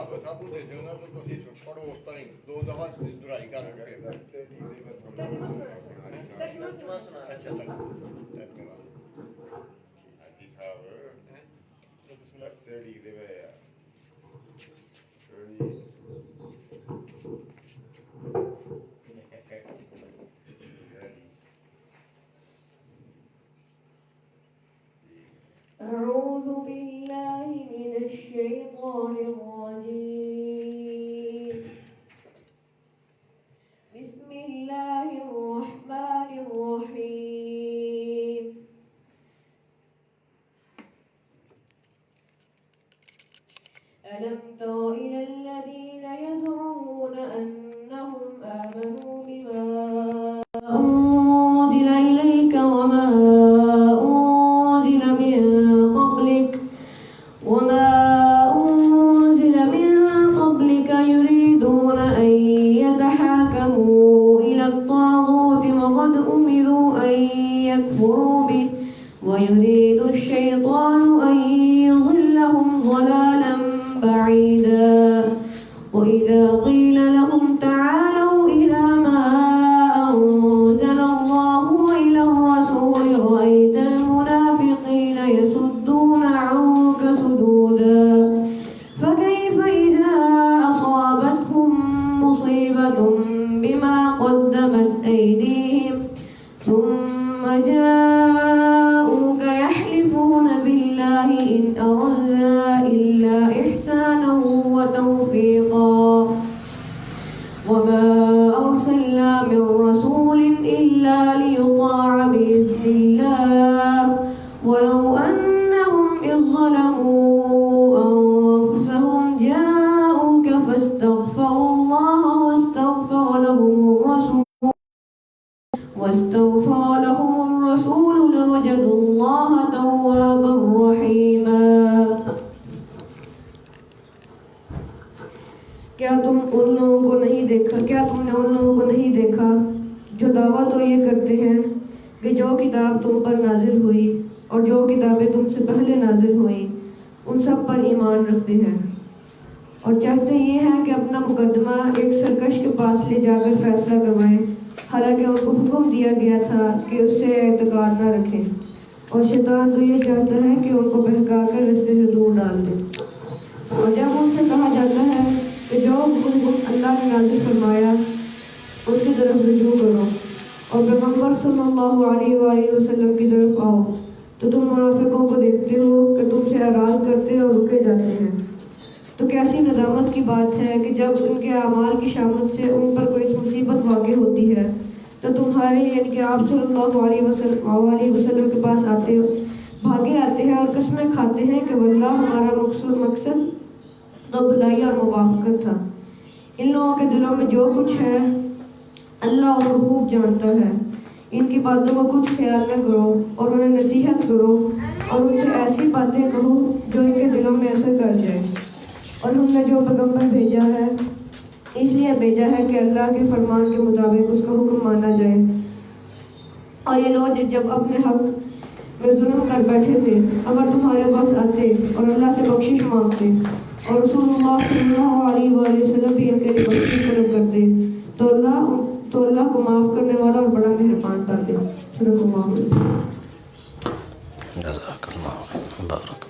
حافظ صاحب کو بھیجو نا تو تسی پڑھو اس طرح دو دفعہ دہرائی کر کے اچھا حاجی صاحب ترتیڑی دے وے أعوذ بالله من الشيطان الرجيم بسم الله الرحمن الرحيم ألم تر إلى الذين يزعمون أنهم آمنوا بما أنزل إليك وما أنزل من قبلك يريدون أن يتحاكموا إلى الطاغوت وقد أمروا أن يكفروا به ويريد الشيطان أن يضلهم ضلالا بعيدا وإذا قيل لهم تعالوا إلى ما أنزل الله وإلى الرسول رأيت المنافقين يصدون عنك صدودا فكيف إذا أصابتهم مصيبة بما قدمت أيديهم ثم جاءوك يحلفون بالله إن أردنا إلا إحسانا وتوفيقا وما أرسلنا من رسول إلا ليطاع بإذن الله ولو أنهم إذ ظلموا أنفسهم جاءوك فاستغفروا الله واستغفر لهم الرسول لوجدوا الله توابا رحيما کیا تم نے ان لوگوں کو نہیں دیکھا جو دعویٰ تو یہ کرتے ہیں کہ جو کتاب تم پر نازل ہوئی اور جو کتابیں تم سے پہلے نازل ہوئیں ان سب پر ایمان رکھتے ہیں اور چاہتے یہ ہیں کہ اپنا مقدمہ ایک سرکش کے پاس لے جا کر فیصلہ کروائیں حالانکہ ان کو حکم دیا گیا تھا کہ اس سے اعتقاد نہ رکھیں اور شیطان تو یہ چاہتا ہے کہ ان کو بہکا کر رستے سے دور ڈال دے اور جب ان سے کہا جاتا ہے کہ جو حکم اللہ نے نازل فرمایا اس کی طرف رجوع کرو اور پیغمبر صلی اللہ علیہ وآلہ وسلم کی طرف آؤ تو تم منافقوں کو دیکھتے ہو کہ تم سے اعراض کرتے اور رکے جاتے ہیں تو کیسی ندامت کی بات ہے کہ جب ان کے اعمال کی شامت سے ان پر کوئی مصیبت واقع ہوتی ہے تو تمہارے یعنی کہ آپ صلی اللہ علیہ وسلم کے پاس بھاگے آتے ہیں اور قسمیں کھاتے ہیں کہ واللہ ہمارا مقصد تو بھلائی اور موافقت تھا ان لوگوں کے دلوں میں جو کچھ ہے اللہ ان کو خوب جانتا ہے ان کی باتوں کو کچھ خیال نہ کرو اور انہیں نصیحت کرو اور ان سے ایسی باتیں کہو جو ان کے دلوں میں اثر کر جائے اور ہم نے جو پیغمبر بھیجا ہے اس لیے بھیجا ہے کہ اللہ کے فرمان کے مطابق اس کا حکم مانا جائے اور یہ لوگ جب اپنے حق میں ظلم کر بیٹھے تھے اگر تمہارے پاس آتے اور اللہ سے بخشش مانگتے اور رسول اللہ صلی اللہ علیہ وآلہ وسلم بھی ان کے لیے بخشش طلب کرتے تو اللہ کو معاف کرنے والا اور بڑا مہربان پاتے صدق اللہ علیہ جزاک اللہ بارک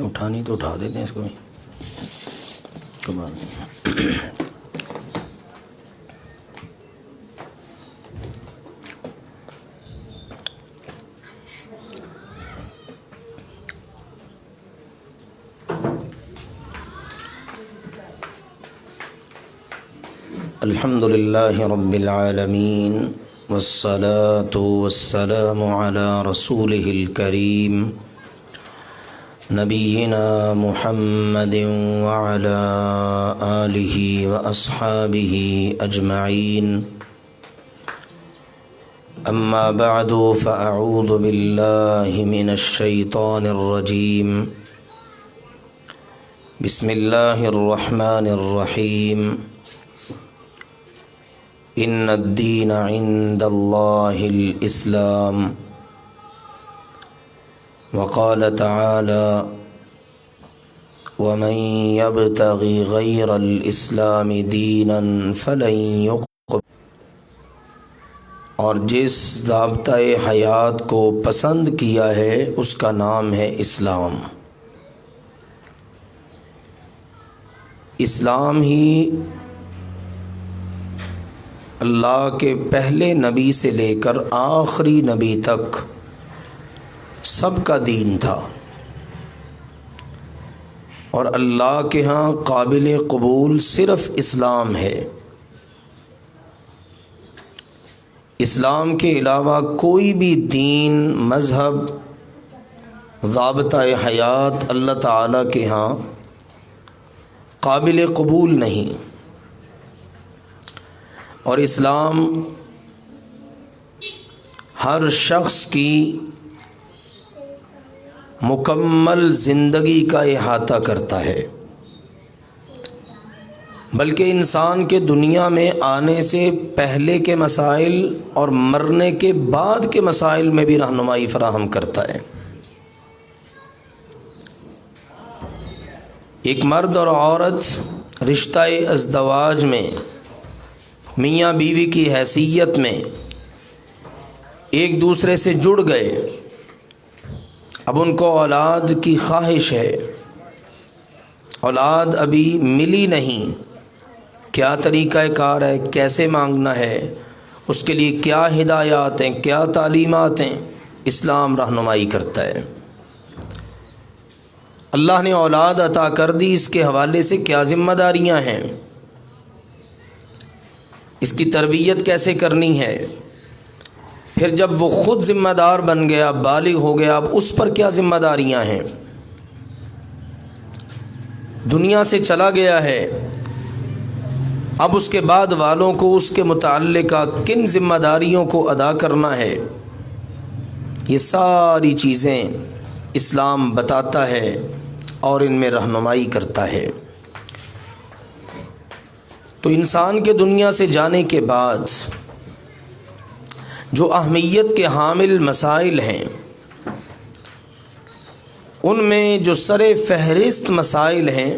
اٹھانی تو اٹھا دیتے ہیں اس کو بھی کمال الحمد للہ رب العالمین والصلاة والسلام على رسوله الكریم نبینا محمد وعلى آلہ واصحابہ اجمعین اما بعد فاعوذ باللہ من الشیطان الرجیم بسم اللہ الرحمن الرحیم ان الدین عند اللہ الاسلام وقال تعالی ومن يبتغ غیر الاسلام دینا فلن يقبل، اور جس ضابطۂ حیات کو پسند کیا ہے اس کا نام ہے اسلام۔ اسلام ہی اللہ کے پہلے نبی سے لے کر آخری نبی تک سب کا دین تھا، اور اللہ کے ہاں قابل قبول صرف اسلام ہے۔ اسلام کے علاوہ کوئی بھی دین، مذہب، ضابطۂ حیات اللہ تعالیٰ کے ہاں قابل قبول نہیں، اور اسلام ہر شخص کی مکمل زندگی کا احاطہ کرتا ہے، بلکہ انسان کے دنیا میں آنے سے پہلے کے مسائل اور مرنے کے بعد کے مسائل میں بھی رہنمائی فراہم کرتا ہے۔ ایک مرد اور عورت رشتہ ازدواج میں میاں بیوی کی حیثیت میں ایک دوسرے سے جڑ گئے، اب ان کو اولاد کی خواہش ہے، اولاد ابھی ملی نہیں، کیا طریقہ کار ہے، کیسے مانگنا ہے، اس کے لیے کیا ہدایات ہیں، کیا تعلیمات ہیں، اسلام رہنمائی کرتا ہے۔ اللہ نے اولاد عطا کر دی، اس کے حوالے سے کیا ذمہ داریاں ہیں، اس کی تربیت کیسے کرنی ہے، پھر جب وہ خود ذمہ دار بن گیا، بالغ ہو گیا، اب اس پر کیا ذمہ داریاں ہیں، دنیا سے چلا گیا ہے، اب اس کے بعد والوں کو اس کے متعلقہ کن ذمہ داریوں کو ادا کرنا ہے، یہ ساری چیزیں اسلام بتاتا ہے اور ان میں رہنمائی کرتا ہے۔ تو انسان کے دنیا سے جانے کے بعد جو اہمیت کے حامل مسائل ہیں، ان میں جو سر فہرست مسائل ہیں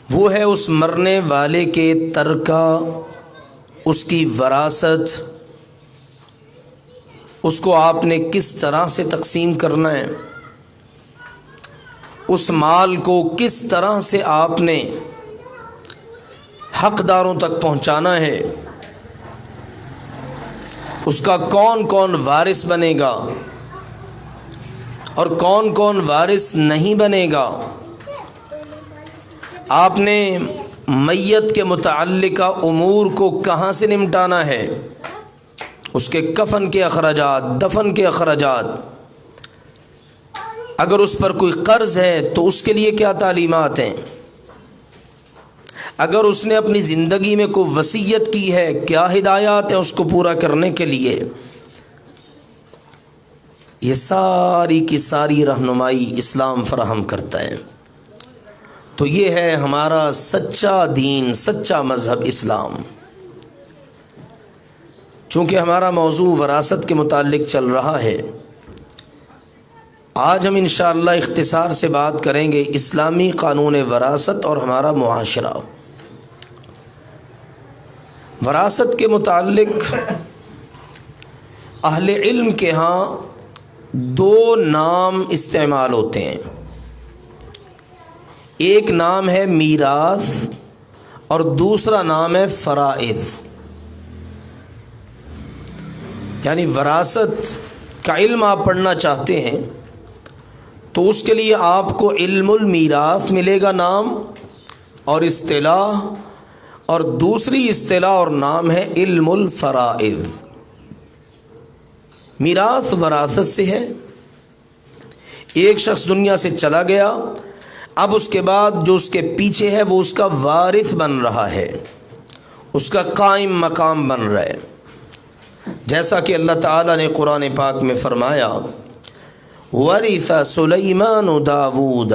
وہ ہے اس مرنے والے کے ترکہ، اس کی وراثت، اس کو آپ نے کس طرح سے تقسیم کرنا ہے، اس مال کو کس طرح سے آپ نے حقداروں تک پہنچانا ہے، اس کا کون کون وارث بنے گا اور کون کون وارث نہیں بنے گا، آپ نے میت کے متعلقہ امور کو کہاں سے نمٹانا ہے، اس کے کفن کے اخراجات، دفن کے اخراجات، اگر اس پر کوئی قرض ہے تو اس کے لیے کیا تعلیمات ہیں، اگر اس نے اپنی زندگی میں کوئی وصیت کی ہے کیا ہدایات ہیں اس کو پورا کرنے کے لیے، یہ ساری کی ساری رہنمائی اسلام فراہم کرتا ہے۔ تو یہ ہے ہمارا سچا دین، سچا مذہب اسلام۔ چونکہ ہمارا موضوع وراثت کے متعلق چل رہا ہے، آج ہم انشاءاللہ اختصار سے بات کریں گے اسلامی قانون وراثت اور ہمارا معاشرہ۔ وراثت کے متعلق اہل علم کے ہاں دو نام استعمال ہوتے ہیں، ایک نام ہے میراث اور دوسرا نام ہے فرائض۔ یعنی وراثت کا علم آپ پڑھنا چاہتے ہیں تو اس کے لیے آپ کو علم المیراث ملے گا نام اور اصطلاح، اور دوسری اصطلاح اور نام ہے علم الفرائض۔ میراث وراثت سے ہے، ایک شخص دنیا سے چلا گیا، اب اس کے بعد جو اس کے پیچھے ہے وہ اس کا وارث بن رہا ہے، اس کا قائم مقام بن رہا ہے، جیسا کہ اللہ تعالیٰ نے قرآن پاک میں فرمایا وَرِثَ سُلَيْمَانُ دَاوُودَ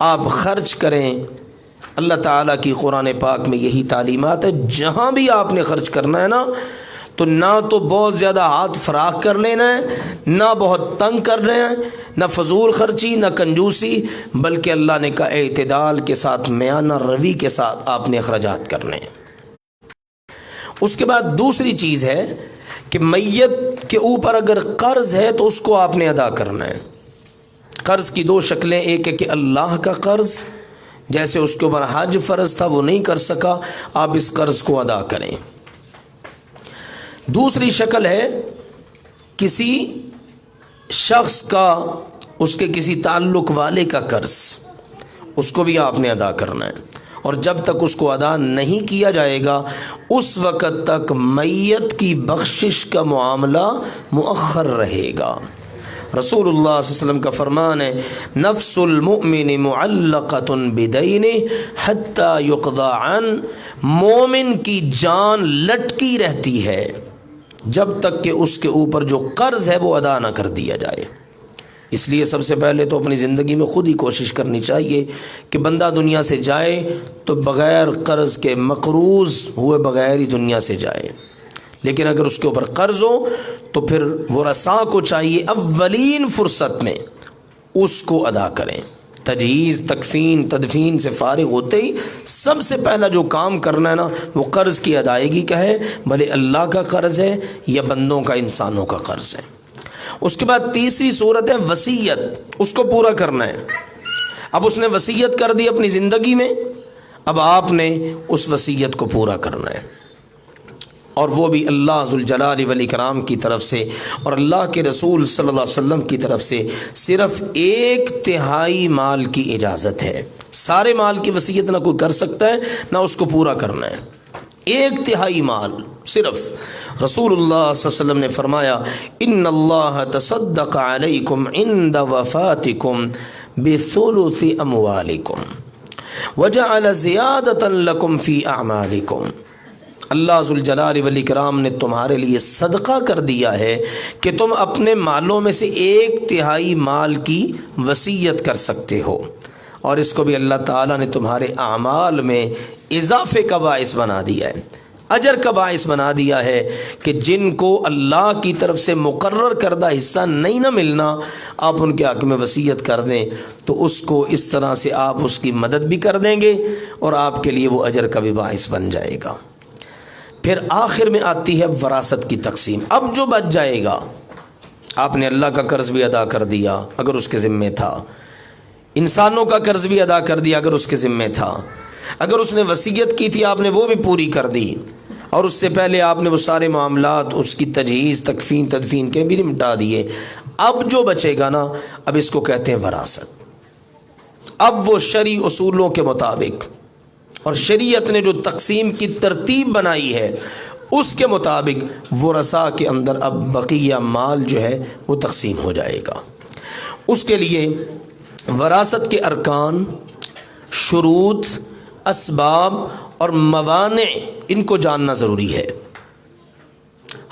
آپ خرچ کریں. اللہ تعالیٰ کی قرآن پاک میں یہی تعلیمات ہے. جہاں بھی آپ نے خرچ کرنا ہے نا تو نہ تو بہت زیادہ ہاتھ فراخ کر لینا ہے، نہ بہت تنگ کر رہے ہیں، نہ فضول خرچی، نہ کنجوسی، بلکہ اللہ نے کہا اعتدال کے ساتھ، میانہ روی کے ساتھ آپ نے اخراجات کرنے ہیں. اس کے بعد دوسری چیز ہے کہ میت کے اوپر اگر قرض ہے تو اس کو آپ نے ادا کرنا ہے. قرض کی دو شکلیں، ایک ہے کہ اللہ کا قرض، جیسے اس کے اوپر حج فرض تھا وہ نہیں کر سکا، آپ اس قرض کو ادا کریں. دوسری شکل ہے کسی شخص کا، اس کے کسی تعلق والے کا قرض، اس کو بھی آپ نے ادا کرنا ہے. اور جب تک اس کو ادا نہیں کیا جائے گا اس وقت تک میت کی بخشش کا معاملہ مؤخر رہے گا. رسول اللہ صلی اللہ علیہ وسلم کا فرمان ہے نفس المؤمن معلقۃ بدینہ حتی یقضى عنہ، مومن کی جان لٹکی رہتی ہے جب تک کہ اس کے اوپر جو قرض ہے وہ ادا نہ کر دیا جائے. اس لیے سب سے پہلے تو اپنی زندگی میں خود ہی کوشش کرنی چاہیے کہ بندہ دنیا سے جائے تو بغیر قرض کے، مقروض ہوئے بغیر ہی دنیا سے جائے. لیکن اگر اس کے اوپر قرض ہو تو پھر ورثاء کو چاہیے اولین فرصت میں اس کو ادا کریں. تجہیز، تکفین، تدفین سے فارغ ہوتے ہی سب سے پہلا جو کام کرنا ہے نا وہ قرض کی ادائیگی کا ہے، بھلے اللہ کا قرض ہے یا بندوں کا، انسانوں کا قرض ہے. اس کے بعد تیسری صورت ہے وصیت، اس کو پورا کرنا ہے. اب اس نے وصیت کر دی اپنی زندگی میں، اب آپ نے اس وصیت کو پورا کرنا ہے، اور وہ بھی اللہ ذوالجلال والاکرام کی طرف سے اور اللہ کے رسول صلی اللہ علیہ وسلم کی طرف سے صرف 1/3 مال کی اجازت ہے. سارے مال کی وصیت نہ کوئی کر سکتا ہے نہ اس کو پورا کرنا ہے. 1/3 مال صرف. رسول اللہ صلی اللہ علیہ وسلم نے فرمایا ان اللہ تصدق علیکم عند وفاتکم بثلث اموالکم وجعل زیادۃ لکم فی اعمالکم. اللہ ذوالجلال والاکرام نے تمہارے لیے صدقہ کر دیا ہے کہ تم اپنے مالوں میں سے 1/3 مال کی وصیت کر سکتے ہو، اور اس کو بھی اللہ تعالیٰ نے تمہارے اعمال میں اضافے کا باعث بنا دیا ہے، اجر کا باعث بنا دیا ہے کہ جن کو اللہ کی طرف سے مقرر کردہ حصہ نہیں نہ ملنا، آپ ان کے حق میں وصیت کر دیں تو اس کو اس طرح سے آپ اس کی مدد بھی کر دیں گے اور آپ کے لیے وہ اجر کا بھی باعث بن جائے گا. پھر آخر میں آتی ہے وراثت کی تقسیم. اب جو بچ جائے گا، آپ نے اللہ کا قرض بھی ادا کر دیا اگر اس کے ذمے تھا، انسانوں کا قرض بھی ادا کر دیا اگر اس کے ذمے تھا، اگر اس نے وصیت کی تھی آپ نے وہ بھی پوری کر دی، اور اس سے پہلے آپ نے وہ سارے معاملات، اس کی تجہیز، تکفین، تدفین کے بھی نمٹا دیے. اب جو بچے گا نا، اب اس کو کہتے ہیں وراثت. اب وہ شرعی اصولوں کے مطابق اور شریعت نے جو تقسیم کی ترتیب بنائی ہے اس کے مطابق ورثاء کے اندر اب بقیہ مال جو ہے وہ تقسیم ہو جائے گا. اس کے لیے وراثت کے ارکان، شروط، اسباب اور موانع، ان کو جاننا ضروری ہے.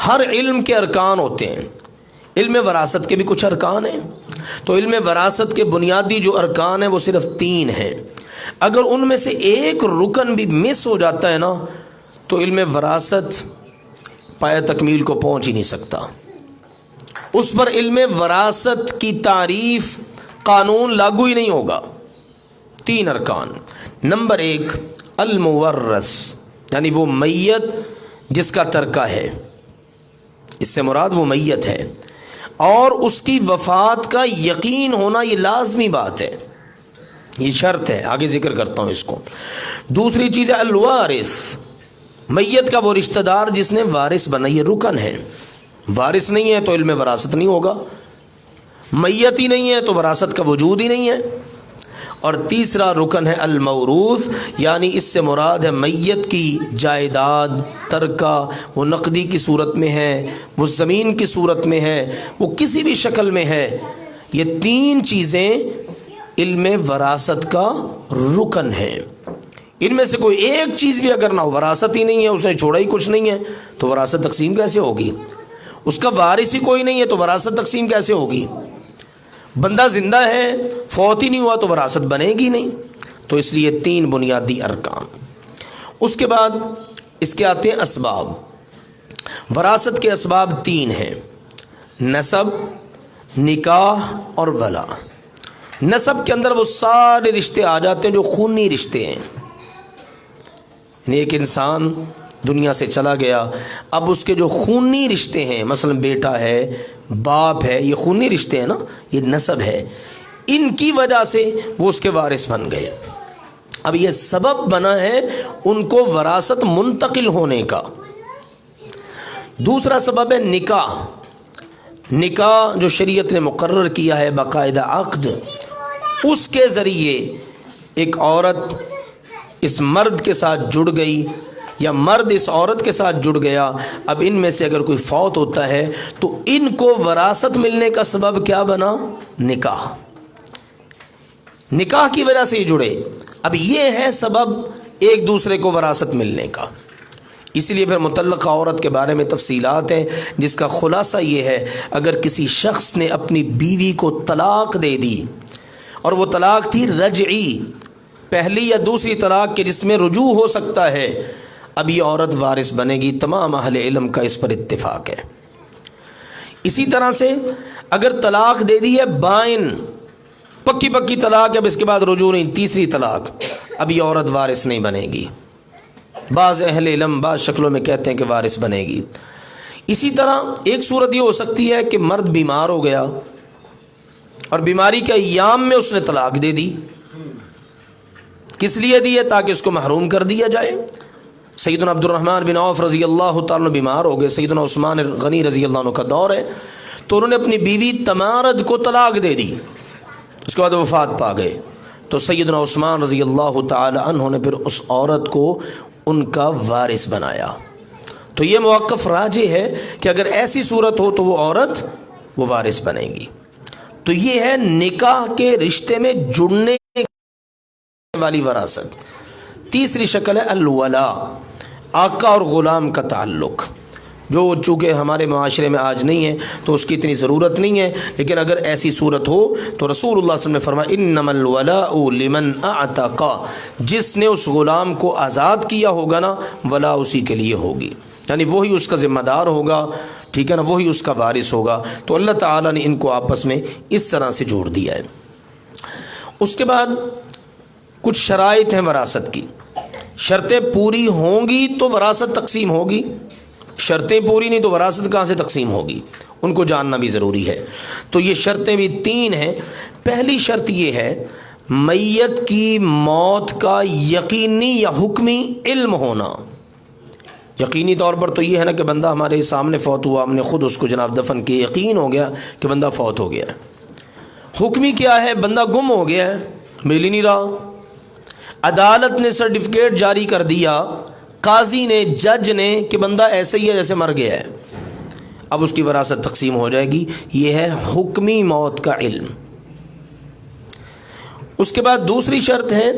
ہر علم کے ارکان ہوتے ہیں، علم وراثت کے بھی کچھ ارکان ہیں. تو علم وراثت کے بنیادی جو ارکان ہیں وہ صرف 3 ہیں. اگر ان میں سے ایک رکن بھی مس ہو جاتا ہے نا تو علم وراثت پایہ تکمیل کو پہنچ ہی نہیں سکتا. اس پر علم وراثت کی تعریف، قانون لاگو ہی نہیں ہوگا. 3 ارکان. نمبر 1 المورث، یعنی وہ میت جس کا ترکہ ہے، اس سے مراد وہ میت ہے، اور اس کی وفات کا یقین ہونا یہ لازمی بات ہے، یہ شرط ہے، آگے ذکر کرتا ہوں اس کو. دوسری چیز ہے الوارث، میت کا وہ رشتہ دار جس نے وارث بنا، یہ رکن ہے. وارث نہیں ہے تو علم وراثت نہیں ہوگا، میت ہی نہیں ہے تو وراثت کا وجود ہی نہیں ہے. اور تیسرا رکن ہے الموروث، یعنی اس سے مراد ہے میت کی جائیداد، ترکہ، وہ نقدی کی صورت میں ہے، وہ زمین کی صورت میں ہے، وہ کسی بھی شکل میں ہے. یہ 3 چیزیں علم وراثت کا رکن ہے. ان میں سے کوئی ایک چیز بھی اگر نہ ہو، وراثت ہی نہیں ہے، اس نے چھوڑا ہی کچھ نہیں ہے، تو وراثت تقسیم کیسے ہوگی؟ اس کا وارث ہی کوئی نہیں ہے تو وراثت تقسیم کیسے ہوگی؟ بندہ زندہ ہے فوت ہی نہیں ہوا تو وراثت بنے گی نہیں. تو اس لیے 3 بنیادی ارکان. اس کے بعد اس کے آتے ہیں اسباب. وراثت کے اسباب 3 ہیں: نسب، نکاح اور ولا. نسب کے اندر وہ سارے رشتے آ جاتے ہیں جو خونی رشتے ہیں. یعنی ایک انسان دنیا سے چلا گیا، اب اس کے جو خونی رشتے ہیں، مثلا بیٹا ہے، باپ ہے، یہ خونی رشتے ہیں نا، یہ نسب ہے، ان کی وجہ سے وہ اس کے وارث بن گئے. اب یہ سبب بنا ہے ان کو وراثت منتقل ہونے کا. دوسرا سبب ہے نکاح. نکاح جو شریعت نے مقرر کیا ہے باقاعدہ عقد، اس کے ذریعے ایک عورت اس مرد کے ساتھ جڑ گئی یا مرد اس عورت کے ساتھ جڑ گیا. اب ان میں سے اگر کوئی فوت ہوتا ہے تو ان کو وراثت ملنے کا سبب کیا بنا؟ نکاح. نکاح کی وجہ سے ہی جڑے. اب یہ ہے سبب ایک دوسرے کو وراثت ملنے کا. اسی لیے پھر مطلقہ عورت کے بارے میں تفصیلات ہیں جس کا خلاصہ یہ ہے: اگر کسی شخص نے اپنی بیوی کو طلاق دے دی اور وہ طلاق تھی رجعی، پہلی یا دوسری طلاق کے جس میں رجوع ہو سکتا ہے، اب یہ عورت وارث بنے گی. تمام اہل علم کا اس پر اتفاق ہے. اسی طرح سے اگر طلاق دے دی ہے بائن، پکی طلاق ہے، اب اس کے بعد رجوع نہیں، تیسری طلاق، اب یہ عورت وارث نہیں بنے گی. بعض اہل علم بعض شکلوں میں کہتے ہیں کہ وارث بنے گی. اسی طرح ایک صورت یہ ہو سکتی ہے کہ مرد بیمار ہو گیا اور بیماری کے ایام میں اس نے طلاق دے دی. کس لیے دی ہے؟ تاکہ اس کو محروم کر دیا جائے. سیدنا عبد الرحمن بن عوف رضی اللہ تعالیٰ بیمار ہو گئے، سیدنا عثمان غنی رضی اللہ عنہ کا دور ہے، تو انہوں نے اپنی بیوی تمارد کو طلاق دے دی. اس کے بعد وفات پا گئے تو سیدنا عثمان رضی اللہ تعالی عنہ نے پھر اس عورت کو ان کا وارث بنایا. تو یہ موقف راجح ہے کہ اگر ایسی صورت ہو تو وہ عورت وہ وارث بنے گی. تو یہ ہے نکاح کے رشتے میں جڑنے والی وراثت. تیسری شکل ہے الولا، آقا اور غلام کا تعلق، جو چونکہ ہمارے معاشرے میں آج نہیں ہے تو اس کی اتنی ضرورت نہیں ہے، لیکن اگر ایسی صورت ہو تو رسول اللہ صلی اللہ علیہ وسلم نے فرمایا انما الولاء لمن اعتق، جس نے اس غلام کو آزاد کیا ہوگا نا، ولا اسی کے لیے ہوگی، یعنی وہی اس کا ذمہ دار ہوگا، ٹھیک ہے نا، وہی اس کا وارث ہوگا. تو اللہ تعالیٰ نے ان کو آپس میں اس طرح سے جوڑ دیا ہے. اس کے بعد کچھ شرائط ہیں وراثت کی. شرطیں پوری ہوں گی تو وراثت تقسیم ہوگی، شرطیں پوری نہیں تو وراثت کہاں سے تقسیم ہوگی، ان کو جاننا بھی ضروری ہے. تو یہ شرطیں بھی 3 ہیں. پہلی شرط یہ ہے میت کی موت کا یقینی یا حکمی علم ہونا. یقینی طور پر تو یہ ہے نا کہ بندہ ہمارے سامنے فوت ہوا، ہم نے خود اس کو جناب دفن کیا، یقین ہو گیا کہ بندہ فوت ہو گیا ہے. حکمی کیا ہے؟ بندہ گم ہو گیا ہے، مل ہی نہیں رہا، عدالت نے سرٹیفکیٹ جاری کر دیا، قاضی نے، جج نے، کہ بندہ ایسے ہی ہے جیسے مر گیا ہے، اب اس کی وراثت تقسیم ہو جائے گی. یہ ہے حکمی موت کا علم. اس کے بعد دوسری شرط ہے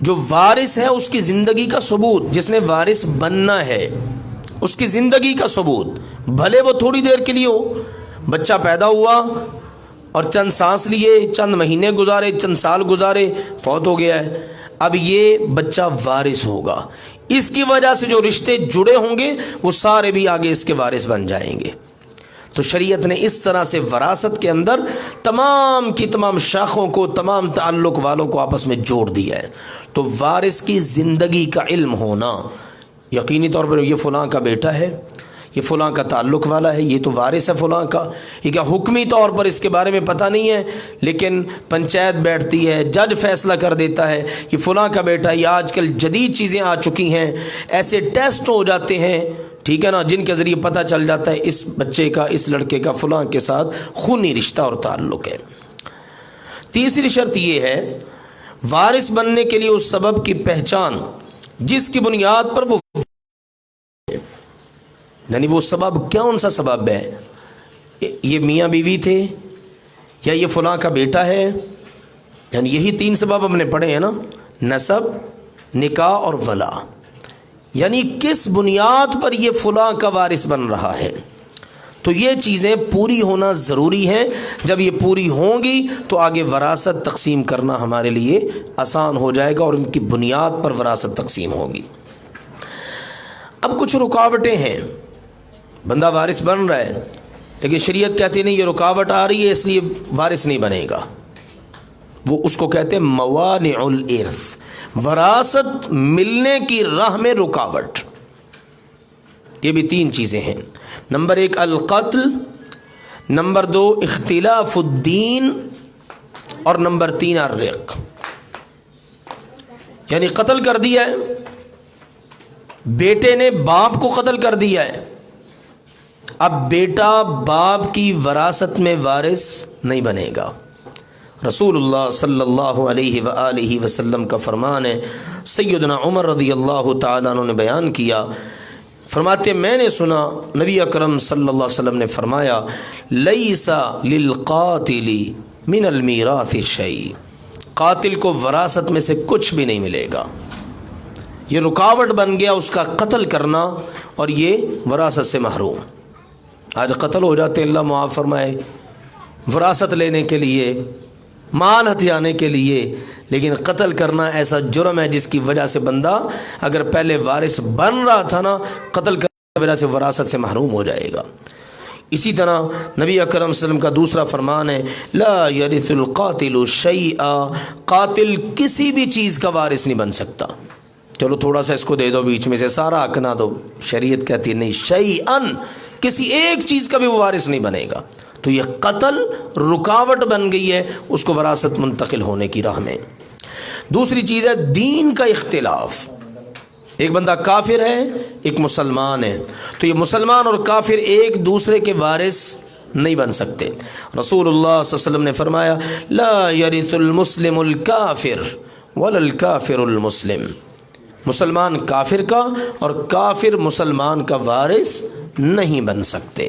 جو وارث ہے اس کی زندگی کا ثبوت. جس نے وارث بننا ہے اس کی زندگی کا ثبوت، بھلے وہ تھوڑی دیر کے لیے ہو. بچہ پیدا ہوا اور چند سانس لیے، چند مہینے گزارے، چند سال گزارے، فوت ہو گیا ہے، اب یہ بچہ وارث ہوگا. اس کی وجہ سے جو رشتے جڑے ہوں گے وہ سارے بھی آگے اس کے وارث بن جائیں گے. تو شریعت نے اس طرح سے وراثت کے اندر تمام کی تمام شاخوں کو، تمام تعلق والوں کو آپس میں جوڑ دیا ہے. تو وارث کی زندگی کا علم ہونا، یقینی طور پر یہ فلاں کا بیٹا ہے، یہ فلاں کا تعلق والا ہے، یہ تو وارث ہے فلاں کا. یہ کیا حکمی طور پر اس کے بارے میں پتہ نہیں ہے، لیکن پنچایت بیٹھتی ہے، جج فیصلہ کر دیتا ہے کہ فلاں کا بیٹا. یہ آج کل جدید چیزیں آ چکی ہیں، ایسے ٹیسٹ ہو جاتے ہیں، ٹھیک ہے نا، جن کے ذریعے پتہ چل جاتا ہے اس بچے کا، اس لڑکے کا فلاں کے ساتھ خونی رشتہ اور تعلق ہے. تیسری شرط یہ ہے وارث بننے کے لیے اس سبب کی پہچان جس کی بنیاد پر وہ، یعنی وہ سبب کون سا سبب ہے، یہ میاں بیوی تھے یا یہ فلاں کا بیٹا ہے، یعنی یہی 3 سبب ہم نے پڑھے ہیں نا، نسب، نکاح اور ولا. یعنی کس بنیاد پر یہ فلاں کا وارث بن رہا ہے. تو یہ چیزیں پوری ہونا ضروری ہیں. جب یہ پوری ہوں گی تو آگے وراثت تقسیم کرنا ہمارے لیے آسان ہو جائے گا اور ان کی بنیاد پر وراثت تقسیم ہوگی. اب کچھ رکاوٹیں ہیں، بندہ وارث بن رہا ہے لیکن شریعت کہتی نہیں یہ رکاوٹ آ رہی ہے اس لیے وارث نہیں بنے گا. وہ اس کو کہتے ہیں موانع الارث، وراثت ملنے کی راہ میں رکاوٹ. یہ بھی 3 چیزیں ہیں. نمبر 1 القتل، نمبر 2 اختلاف الدین، اور نمبر 3 الرق. یعنی قتل کر دیا ہے، بیٹے نے باپ کو قتل کر دیا ہے، اب بیٹا باپ کی وراثت میں وارث نہیں بنے گا. رسول اللہ صلی اللہ علیہ وآلہ وسلم کا فرمان ہے، سیدنا عمر رضی اللہ تعالیٰ عنہ نے بیان کیا، فرماتے میں نے سنا نبی اکرم صلی اللہ علیہ وسلم نے فرمایا لیس للقاتل من المیراث شیء، قاتل کو وراثت میں سے کچھ بھی نہیں ملے گا. یہ رکاوٹ بن گیا اس کا قتل کرنا اور یہ وراثت سے محروم. آج قتل ہو جاتے اللہ معاف فرمائے وراثت لینے کے لیے، مال ہتھیانے کے لیے، لیکن قتل کرنا ایسا جرم ہے جس کی وجہ سے بندہ اگر پہلے وارث بن رہا تھا نا، قتل کرنے کی وجہ سے وراثت سے محروم ہو جائے گا. اسی طرح نبی اکرم صلی اللہ علیہ وسلم کا دوسرا فرمان ہے لا یرث القاتل شیئا، قاتل کسی بھی چیز کا وارث نہیں بن سکتا. چلو تھوڑا سا اس کو دے دو بیچ میں سے، سارا حق نہ دو، شریعت کہتی نہیں شیئن، کسی ایک چیز کا بھی وہ وارث نہیں بنے گا. تو یہ قتل رکاوٹ بن گئی ہے اس کو وراثت منتقل ہونے کی راہ میں. دوسری چیز ہے دین کا اختلاف. ایک بندہ کافر ہے ایک مسلمان ہے، تو یہ مسلمان اور کافر ایک دوسرے کے وارث نہیں بن سکتے. رسول اللہ صلی اللہ علیہ وسلم نے فرمایا لا یرث المسلم الکافر ولا الکافر المسلم، مسلمان کافر کا اور کافر مسلمان کا وارث نہیں بن سکتے.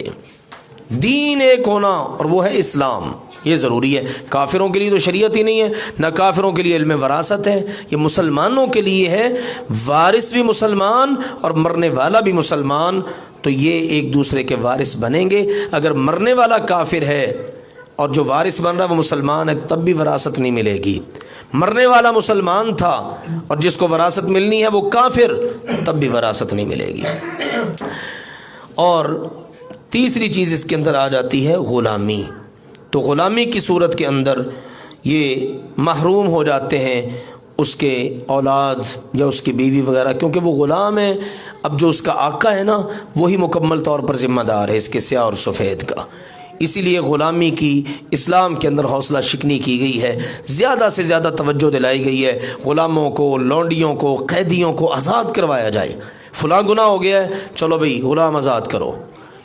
دین ایک ہونا اور وہ ہے اسلام، یہ ضروری ہے. کافروں کے لیے تو شریعت ہی نہیں ہے، نہ کافروں کے لیے علم وراثت ہے، یہ مسلمانوں کے لیے ہے. وارث بھی مسلمان اور مرنے والا بھی مسلمان، تو یہ ایک دوسرے کے وارث بنیں گے. اگر مرنے والا کافر ہے اور جو وارث بن رہا ہے وہ مسلمان ہے تب بھی وراثت نہیں ملے گی. مرنے والا مسلمان تھا اور جس کو وراثت ملنی ہے وہ کافر، تب بھی وراثت نہیں ملے گی. اور تیسری چیز اس کے اندر آ جاتی ہے غلامی. تو غلامی کی صورت کے اندر یہ محروم ہو جاتے ہیں اس کے اولاد یا اس کی بیوی وغیرہ، کیونکہ وہ غلام ہے. اب جو اس کا آقا ہے نا وہی مکمل طور پر ذمہ دار ہے اس کے سیاہ اور سفید کا. اسی لیے غلامی کی اسلام کے اندر حوصلہ شکنی کی گئی ہے، زیادہ سے زیادہ توجہ دلائی گئی ہے. غلاموں کو، لونڈیوں کو، قیدیوں کو آزاد کروایا جائے. فلاں گناہ ہو گیا ہے، چلو بھئی غلام آزاد کرو،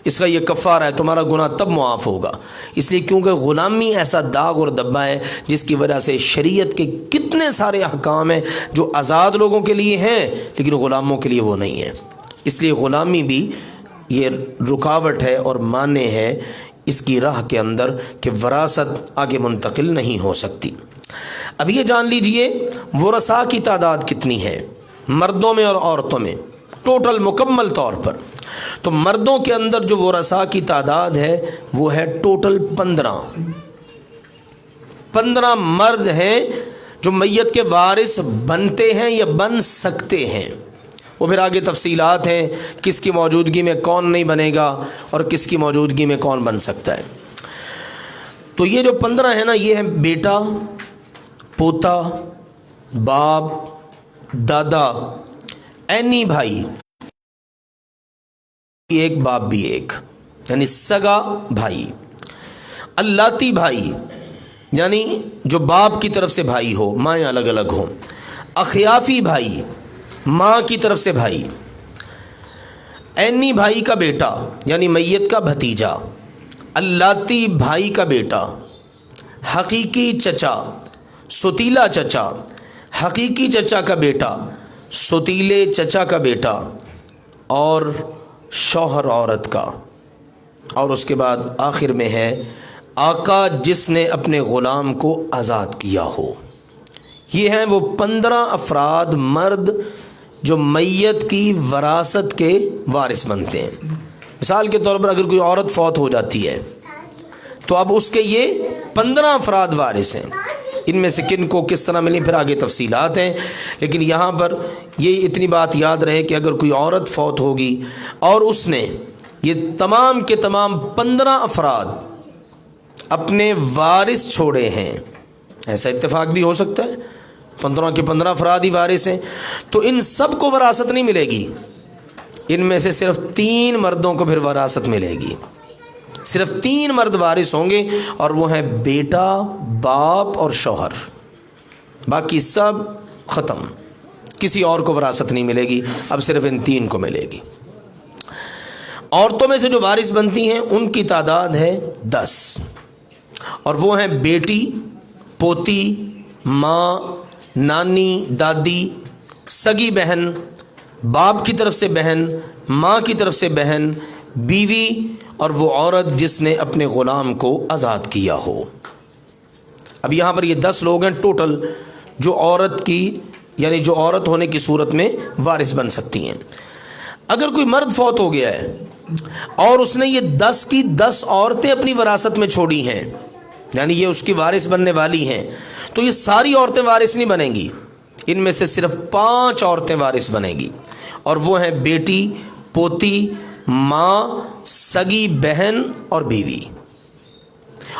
اس کا یہ کفارہ ہے، تمہارا گناہ تب معاف ہوگا. اس لیے کیونکہ غلامی ایسا داغ اور دبہ ہے جس کی وجہ سے شریعت کے کتنے سارے احکام ہیں جو آزاد لوگوں کے لیے ہیں لیکن غلاموں کے لیے وہ نہیں ہیں. اس لیے غلامی بھی یہ رکاوٹ ہے اور مانع ہے اس کی راہ کے اندر کہ وراثت آگے منتقل نہیں ہو سکتی. اب یہ جان لیجئے ورثاء کی تعداد کتنی ہے مردوں میں اور عورتوں میں ٹوٹل مکمل طور پر. تو مردوں کے اندر جو ورثاء کی تعداد ہے وہ ہے ٹوٹل 15 مرد ہیں جو میت کے وارث بنتے ہیں یا بن سکتے ہیں. وہ پھر آگے تفصیلات ہیں کس کی موجودگی میں کون نہیں بنے گا اور کس کی موجودگی میں کون بن سکتا ہے. تو یہ جو 15 ہیں نا یہ ہیں بیٹا، پوتا، باپ، دادا، اینی بھائی، ایک باپ بھی ایک یعنی سگا بھائی، اللاتی بھائی یعنی جو باپ کی طرف سے بھائی ہو، مائیں الگ الگ ہوں، اخیافی بھائی ماں کی طرف سے بھائی، اینی بھائی کا بیٹا یعنی میت کا بھتیجا، اللاتی بھائی کا بیٹا، حقیقی چچا، ستیلا چچا، حقیقی چچا کا بیٹا، ستیلے چچا کا بیٹا، اور شوہر عورت کا. اور اس کے بعد آخر میں ہے آقا جس نے اپنے غلام کو آزاد کیا ہو. یہ ہیں وہ 15 افراد مرد جو میت کی وراثت کے وارث بنتے ہیں. مثال کے طور پر اگر کوئی عورت فوت ہو جاتی ہے تو اب اس کے یہ 15 افراد وارث ہیں. ان میں سے کن کو کس طرح ملیں پھر آگے تفصیلات ہیں، لیکن یہاں پر یہ اتنی بات یاد رہے کہ اگر کوئی عورت فوت ہوگی اور اس نے یہ تمام کے تمام 15 افراد اپنے وارث چھوڑے ہیں، ایسا اتفاق بھی ہو سکتا ہے 15 کے 15 افراد ہی وارث ہیں، تو ان سب کو وراثت نہیں ملے گی. ان میں سے صرف 3 مردوں کو پھر وراثت ملے گی. صرف 3 مرد وارث ہوں گے اور وہ ہیں بیٹا، باپ اور شوہر. باقی سب ختم، کسی اور کو وراثت نہیں ملے گی، اب صرف ان 3 کو ملے گی. عورتوں میں سے جو وارث بنتی ہیں ان کی تعداد ہے 10، اور وہ ہیں بیٹی، پوتی، ماں، نانی، دادی، سگی بہن، باپ کی طرف سے بہن، ماں کی طرف سے بہن، بیوی، اور وہ عورت جس نے اپنے غلام کو آزاد کیا ہو. اب یہاں پر یہ 10 لوگ ہیں ٹوٹل جو عورت کی، یعنی جو عورت ہونے کی صورت میں وارث بن سکتی ہیں. اگر کوئی مرد فوت ہو گیا ہے اور اس نے یہ 10 کی 10 عورتیں اپنی وراثت میں چھوڑی ہیں، یعنی یہ اس کی وارث بننے والی ہیں، تو یہ ساری عورتیں وارث نہیں بنیں گی. ان میں سے صرف 5 عورتیں وارث بنیں گی، اور وہ ہیں بیٹی، پوتی، ماں، سگی بہن اور بیوی.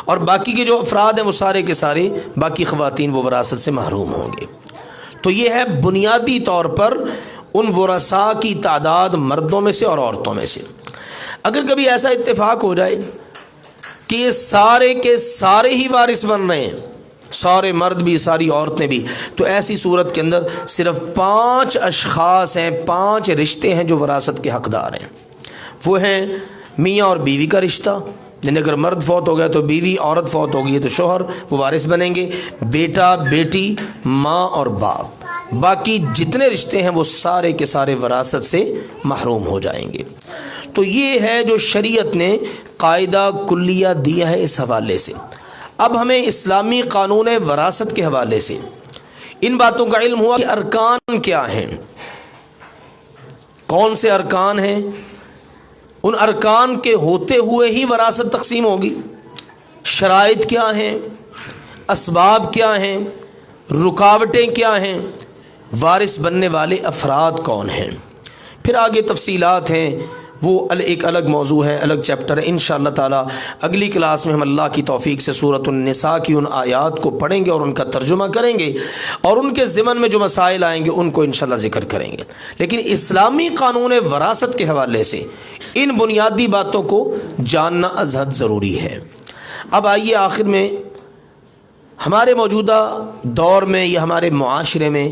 اور باقی کے جو افراد ہیں وہ سارے کے سارے باقی خواتین وہ وراثت سے محروم ہوں گے. تو یہ ہے بنیادی طور پر ان ورثاء کی تعداد مردوں میں سے اور عورتوں میں سے. اگر کبھی ایسا اتفاق ہو جائے کہ یہ سارے کے سارے ہی وارث بن رہے ہیں، سارے مرد بھی ساری عورتیں بھی، تو ایسی صورت کے اندر صرف 5 اشخاص ہیں، 5 رشتے ہیں جو وراثت کے حقدار ہیں. وہ ہیں میاں اور بیوی کا رشتہ، یعنی اگر مرد فوت ہو گیا تو بیوی، عورت فوت ہو گئی تو شوہر، وہ وارث بنیں گے. بیٹا، بیٹی، ماں اور باپ، باقی جتنے رشتے ہیں وہ سارے کے سارے وراثت سے محروم ہو جائیں گے. تو یہ ہے جو شریعت نے قاعدہ کلیہ دیا ہے اس حوالے سے. اب ہمیں اسلامی قانون وراثت کے حوالے سے ان باتوں کا علم ہوا کہ ارکان کیا ہیں، کون سے ارکان ہیں. ان ارکان کے ہوتے ہوئے ہی وراثت تقسیم ہوگی. شرائط کیا ہیں، اسباب کیا ہیں، رکاوٹیں کیا ہیں، وارث بننے والے افراد کون ہیں. پھر آگے تفصیلات ہیں، وہ ایک الگ موضوع ہے، الگ چیپٹر ہے. انشاءاللہ تعالی اگلی کلاس میں ہم اللہ کی توفیق سے سورۃ النساء کی ان آیات کو پڑھیں گے اور ان کا ترجمہ کریں گے، اور ان کے ضمن میں جو مسائل آئیں گے ان کو انشاءاللہ ذکر کریں گے. لیکن اسلامی قانون وراثت کے حوالے سے ان بنیادی باتوں کو جاننا از حد ضروری ہے. اب آئیے آخر میں ہمارے موجودہ دور میں یا ہمارے معاشرے میں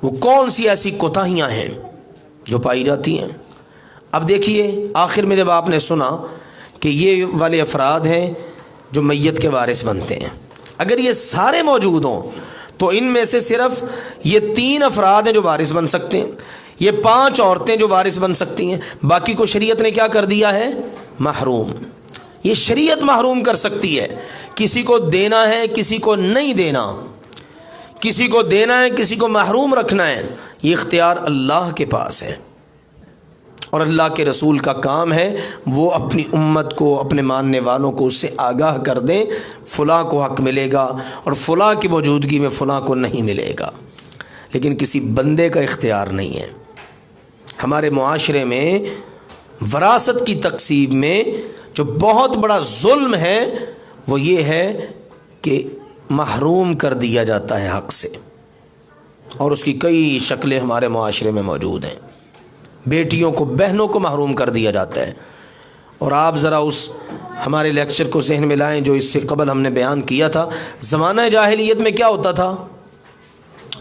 وہ کون سی ایسی کوتاہیاں ہیں جو پائی جاتی ہیں. اب دیکھیے آخر میں جب آپ نے سنا کہ یہ والے افراد ہیں جو میت کے وارث بنتے ہیں، اگر یہ سارے موجود ہوں تو ان میں سے صرف یہ 3 افراد ہیں جو وارث بن سکتے ہیں، یہ 5 عورتیں جو وارث بن سکتی ہیں، باقی کو شریعت نے کیا کر دیا ہے، محروم. یہ شریعت محروم کر سکتی ہے. کسی کو دینا ہے، کسی کو نہیں دینا، کسی کو دینا ہے، کسی کو محروم رکھنا ہے، یہ اختیار اللہ کے پاس ہے. اور اللہ کے رسول کا کام ہے وہ اپنی امت کو، اپنے ماننے والوں کو اس سے آگاہ کر دیں، فلاں کو حق ملے گا اور فلاں کی موجودگی میں فلاں کو نہیں ملے گا. لیکن کسی بندے کا اختیار نہیں ہے. ہمارے معاشرے میں وراثت کی تقسیم میں جو بہت بڑا ظلم ہے وہ یہ ہے کہ محروم کر دیا جاتا ہے حق سے، اور اس کی کئی شکلیں ہمارے معاشرے میں موجود ہیں. بیٹیوں کو، بہنوں کو محروم کر دیا جاتا ہے. اور آپ ذرا اس ہمارے لیکچر کو ذہن میں لائیں جو اس سے قبل ہم نے بیان کیا تھا. زمانہ جاہلیت میں کیا ہوتا تھا،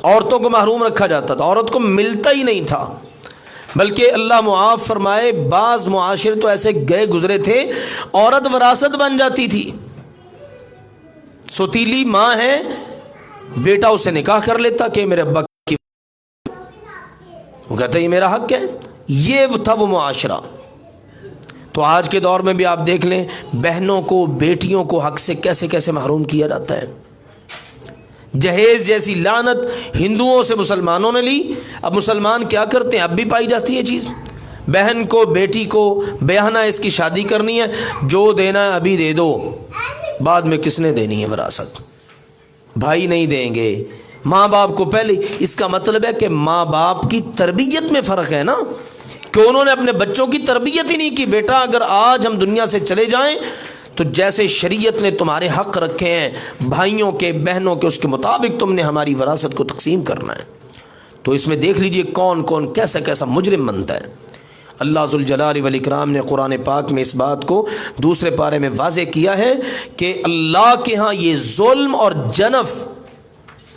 عورتوں کو محروم رکھا جاتا تھا، عورت کو ملتا ہی نہیں تھا. بلکہ اللہ معاف فرمائے بعض معاشرے تو ایسے گئے گزرے تھے عورت وراثت بن جاتی تھی. سوتیلی ماں ہے، بیٹا اسے نکاح کر لیتا کہ میرے ابا کی، وہ کہتا ہے یہ میرا حق ہے. یہ تھا وہ معاشرہ. تو آج کے دور میں بھی آپ دیکھ لیں بہنوں کو، بیٹیوں کو حق سے کیسے کیسے محروم کیا جاتا ہے. جہیز جیسی لعنت ہندوؤں سے مسلمانوں نے لی. اب مسلمان کیا کرتے ہیں، اب بھی پائی جاتی ہے چیز. بہن کو بیٹی کو بیاہنا اس کی شادی کرنی ہے، جو دینا ہے ابھی دے دو، بعد میں کس نے دینی ہے وراثت؟ بھائی نہیں دیں گے، ماں باپ کو پہلے۔ اس کا مطلب ہے کہ ماں باپ کی تربیت میں فرق ہے نا، کہ انہوں نے اپنے بچوں کی تربیت ہی نہیں کی۔ بیٹا اگر آج ہم دنیا سے چلے جائیں تو جیسے شریعت نے تمہارے حق رکھے ہیں بھائیوں کے بہنوں کے، اس کے مطابق تم نے ہماری وراثت کو تقسیم کرنا ہے۔ تو اس میں دیکھ لیجئے کون کون کیسا کیسا مجرم بنتا ہے۔ اللہ ذوالجلال والاکرام نے قرآن پاک میں اس بات کو دوسرے پارے میں واضح کیا ہے کہ اللہ کے ہاں یہ ظلم اور جنف،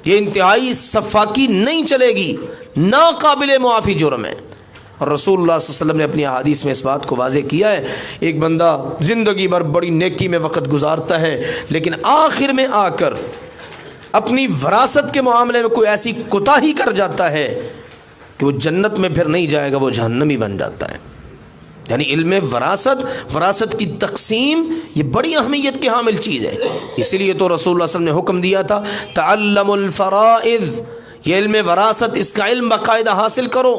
یہ انتہائی سفاکی نہیں چلے گی، ناقابل معافی جرم ہے۔ اور رسول اللہ صلی اللہ علیہ وسلم نے اپنی احادیث میں اس بات کو واضح کیا ہے۔ ایک بندہ زندگی بھر بڑی نیکی میں وقت گزارتا ہے، لیکن آخر میں آ کر اپنی وراثت کے معاملے میں کوئی ایسی کوتاہی کر جاتا ہے کہ وہ جنت میں پھر نہیں جائے گا، وہ جہنمی بن جاتا ہے۔ یعنی علم وراثت کی تقسیم یہ بڑی اہمیت کی حامل چیز ہے۔ اسی لیے تو رسول اللہ صلی اللہ علیہ وسلم نے حکم دیا تھا تعلم الفرائض، یہ علم وراثت، اس کا علم باقاعدہ حاصل کرو۔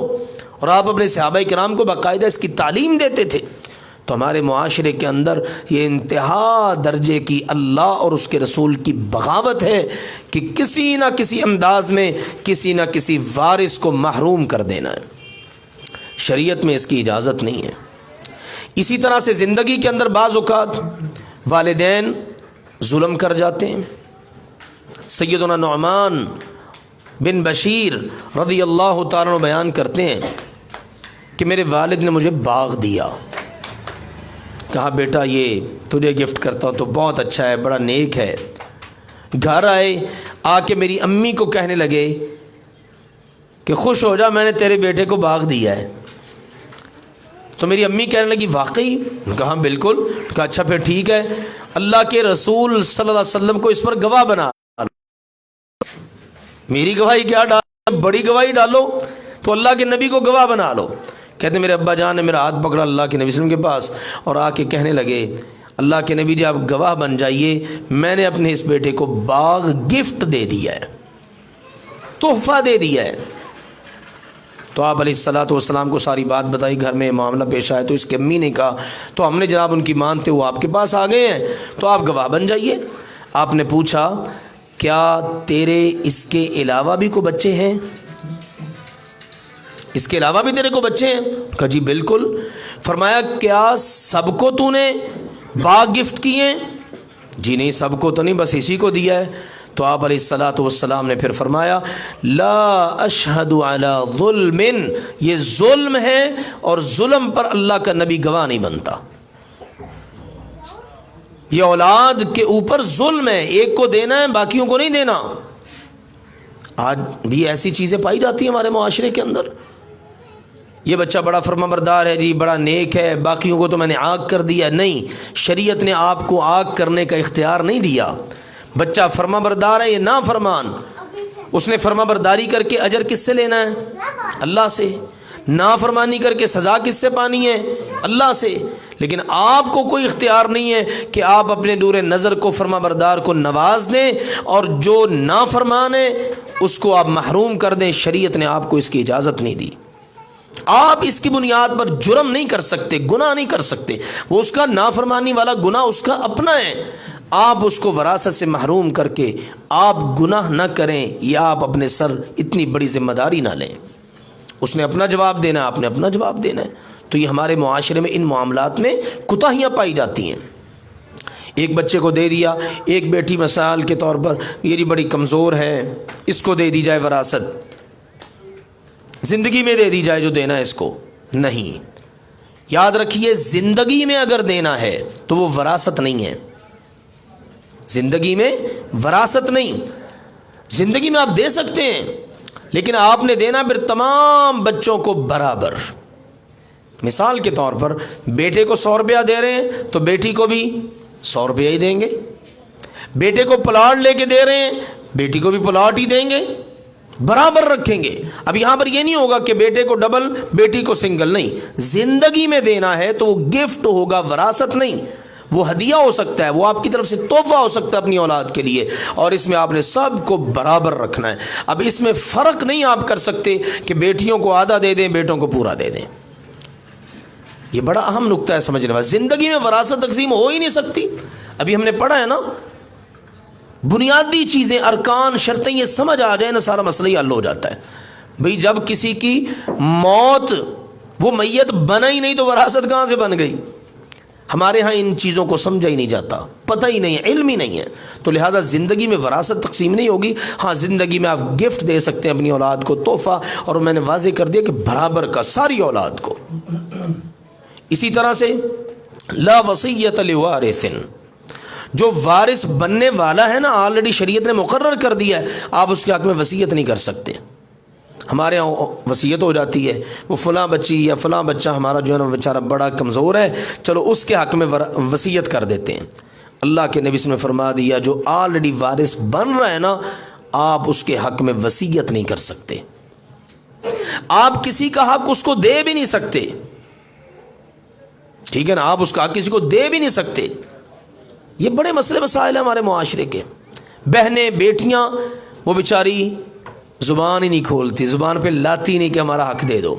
اور آپ اپنے صحابہ کرام کو باقاعدہ اس کی تعلیم دیتے تھے۔ تو ہمارے معاشرے کے اندر یہ انتہا درجے کی اللہ اور اس کے رسول کی بغاوت ہے کہ کسی نہ کسی انداز میں کسی نہ کسی وارث کو محروم کر دینا ہے۔ شریعت میں اس کی اجازت نہیں ہے۔ اسی طرح سے زندگی کے اندر بعض اوقات والدین ظلم کر جاتے ہیں۔ سیدنا نعمان بن بشیر رضی اللہ تعالیٰ عنہ بیان کرتے ہیں کہ میرے والد نے مجھے باغ دیا، کہا بیٹا یہ تجھے گفٹ کرتا ہوں، تو بہت اچھا ہے، بڑا نیک ہے۔ گھر آئے، آ کے میری امی کو کہنے لگے کہ خوش ہو جا، میں نے تیرے بیٹے کو باغ دیا ہے۔ تو میری امی کہنے لگی واقعی؟ کہا بالکل۔ کہا اچھا پھر ٹھیک ہے، اللہ کے رسول صلی اللہ علیہ وسلم کو اس پر گواہ بنا۔ میری گواہی کیا ڈالو، بڑی گواہی ڈالو، تو اللہ کے نبی کو گواہ بنا لو۔ کہتے میرے ابا جان نے میرا ہاتھ پکڑا اللہ کے نبی صلی اللہ علیہ وسلم کے پاس اور آ کے کہنے لگے اللہ کے نبی جی آپ گواہ بن جائیے، میں نے اپنے اس بیٹے کو باغ گفٹ دے دیا ہے، تحفہ دے دیا ہے۔ تو آپ علیہ الصلوۃ والسلام کو ساری بات بتائی، گھر میں معاملہ پیش آیا تو اس کی امی نے کہا تو ہم نے جناب ان کی مانتے وہ آپ کے پاس آ گئے ہیں، تو آپ گواہ بن جائیے۔ آپ نے پوچھا کیا تیرے اس کے علاوہ بھی کوئی بچے ہیں؟ اس کے علاوہ بھی تیرے کو بچے ہیں؟ کہا جی بالکل۔ فرمایا کیا سب کو تو نے باغ گفٹ کیے؟ جی نہیں سب کو تو نہیں، بس اسی کو دیا ہے۔ تو آپ علیہ الصلوۃ والسلام نے پھر فرمایا لا اشہد علی ظلم، یہ ظلم ہے اور ظلم پر اللہ کا نبی گواہ نہیں بنتا۔ یہ اولاد کے اوپر ظلم ہے، ایک کو دینا ہے باقیوں کو نہیں دینا۔ آج بھی ایسی چیزیں پائی جاتی ہیں ہمارے معاشرے کے اندر۔ یہ بچہ بڑا فرما بردار ہے جی، بڑا نیک ہے، باقیوں کو تو میں نے آگ کر دیا۔ نہیں، شریعت نے آپ کو آگ کرنے کا اختیار نہیں دیا۔ بچہ فرما بردار ہے، یہ نافرمان، اس نے فرما برداری کر کے اجر کس سے لینا ہے؟ اللہ سے۔ نافرمانی کر کے سزا کس سے پانی ہے؟ اللہ سے۔ لیکن آپ کو کوئی اختیار نہیں ہے کہ آپ اپنے نور نظر کو فرما بردار کو نواز دیں اور جو نافرمان ہے اس کو آپ محروم کر دیں۔ شریعت نے آپ کو اس کی اجازت نہیں دی۔ آپ اس کی بنیاد پر جرم نہیں کر سکتے، گناہ نہیں کر سکتے، وہ اس کا نافرمانی والا گناہ اس کا اپنا ہے۔ آپ اس کو وراثت سے محروم کر کے آپ گناہ نہ کریں، یا آپ اپنے سر اتنی بڑی ذمہ داری نہ لیں۔ اس نے اپنا جواب دینا ہے، آپ نے اپنا جواب دینا ہے۔ تو یہ ہمارے معاشرے میں ان معاملات میں کوتاہیاں پائی جاتی ہیں۔ ایک بچے کو دے دیا، ایک بیٹی مثال کے طور پر یہ بڑی کمزور ہے، اس کو دے دی جائے وراثت، زندگی میں دے دی جائے جو دینا ہے اس کو، نہیں۔ یاد رکھیے زندگی میں اگر دینا ہے تو وہ وراثت نہیں ہے، زندگی میں وراثت نہیں۔ زندگی میں آپ دے سکتے ہیں لیکن آپ نے دینا پھر تمام بچوں کو برابر۔ مثال کے طور پر بیٹے کو 100 روپیہ دے رہے ہیں تو بیٹی کو بھی 100 روپیہ ہی دیں گے۔ بیٹے کو پلاٹ لے کے دے رہے ہیں، بیٹی کو بھی پلاٹ ہی دیں گے، برابر رکھیں گے۔ اب یہاں پر یہ نہیں ہوگا کہ بیٹے کو ڈبل بیٹی کو سنگل، نہیں۔ زندگی میں دینا ہے تو وہ گفٹ ہوگا، وراثت نہیں۔ وہ ہدیہ ہو سکتا ہے، وہ آپ کی طرف سے تحفہ ہو سکتا ہے اپنی اولاد کے لیے، اور اس میں آپ نے سب کو برابر رکھنا ہے۔ اب اس میں فرق نہیں آپ کر سکتے کہ بیٹیوں کو آدھا دے دیں، بیٹوں کو پورا دے دیں۔ یہ بڑا اہم نقطہ ہے سمجھنے والا. زندگی میں وراثت تقسیم ہو ہی نہیں سکتی. ابھی ہم نے پڑھا ہے نا, بنیادی چیزیں, ارکان, شرطیں یہ سمجھ آ جائیں نا, سارا مسئلہ ہی حل ہو جاتا ہے. بھئی جب کسی کی موت, وہ میت بنا ہی نہیں تو وراثت کہاں سے بن گئی؟ ہمارے ہاں ان چیزوں کو سمجھا ہی نہیں جاتا, پتہ ہی نہیں ہے, علم ہی نہیں ہے. تو لہذا زندگی میں وراثت تقسیم نہیں ہوگی. ہاں زندگی میں آپ گفٹ دے سکتے ہیں اپنی اولاد کو, تحفہ, اور میں نے واضح کر دیا کہ برابر کا ساری اولاد کو. اسی طرح سے لا وصیت لوارث, جو وارث بننے والا ہے نا, آلریڈی شریعت نے مقرر کر دیا ہے, آپ اس کے حق میں وصیت نہیں کر سکتے. ہمارے یہاں وصیت ہو جاتی ہے, وہ فلاں بچی یا فلاں بچہ ہمارا جو ہے نا بیچارہ بڑا کمزور ہے, چلو اس کے حق میں وصیت کر دیتے ہیں. اللہ کے نبی نے فرما دیا جو آلریڈی وارث بن رہا ہے نا, آپ اس کے حق میں وصیت نہیں کر سکتے. آپ کسی کا حق اس کو دے بھی نہیں سکتے, ٹھیک ہے نا, آپ اس کا حق کسی کو دے بھی نہیں سکتے. یہ بڑے مسئلے مسائل ہیں ہمارے معاشرے کے. بہنیں, بیٹیاں, وہ بیچاری زبان ہی نہیں کھولتی, زبان پہ لاتی نہیں کہ ہمارا حق دے دو.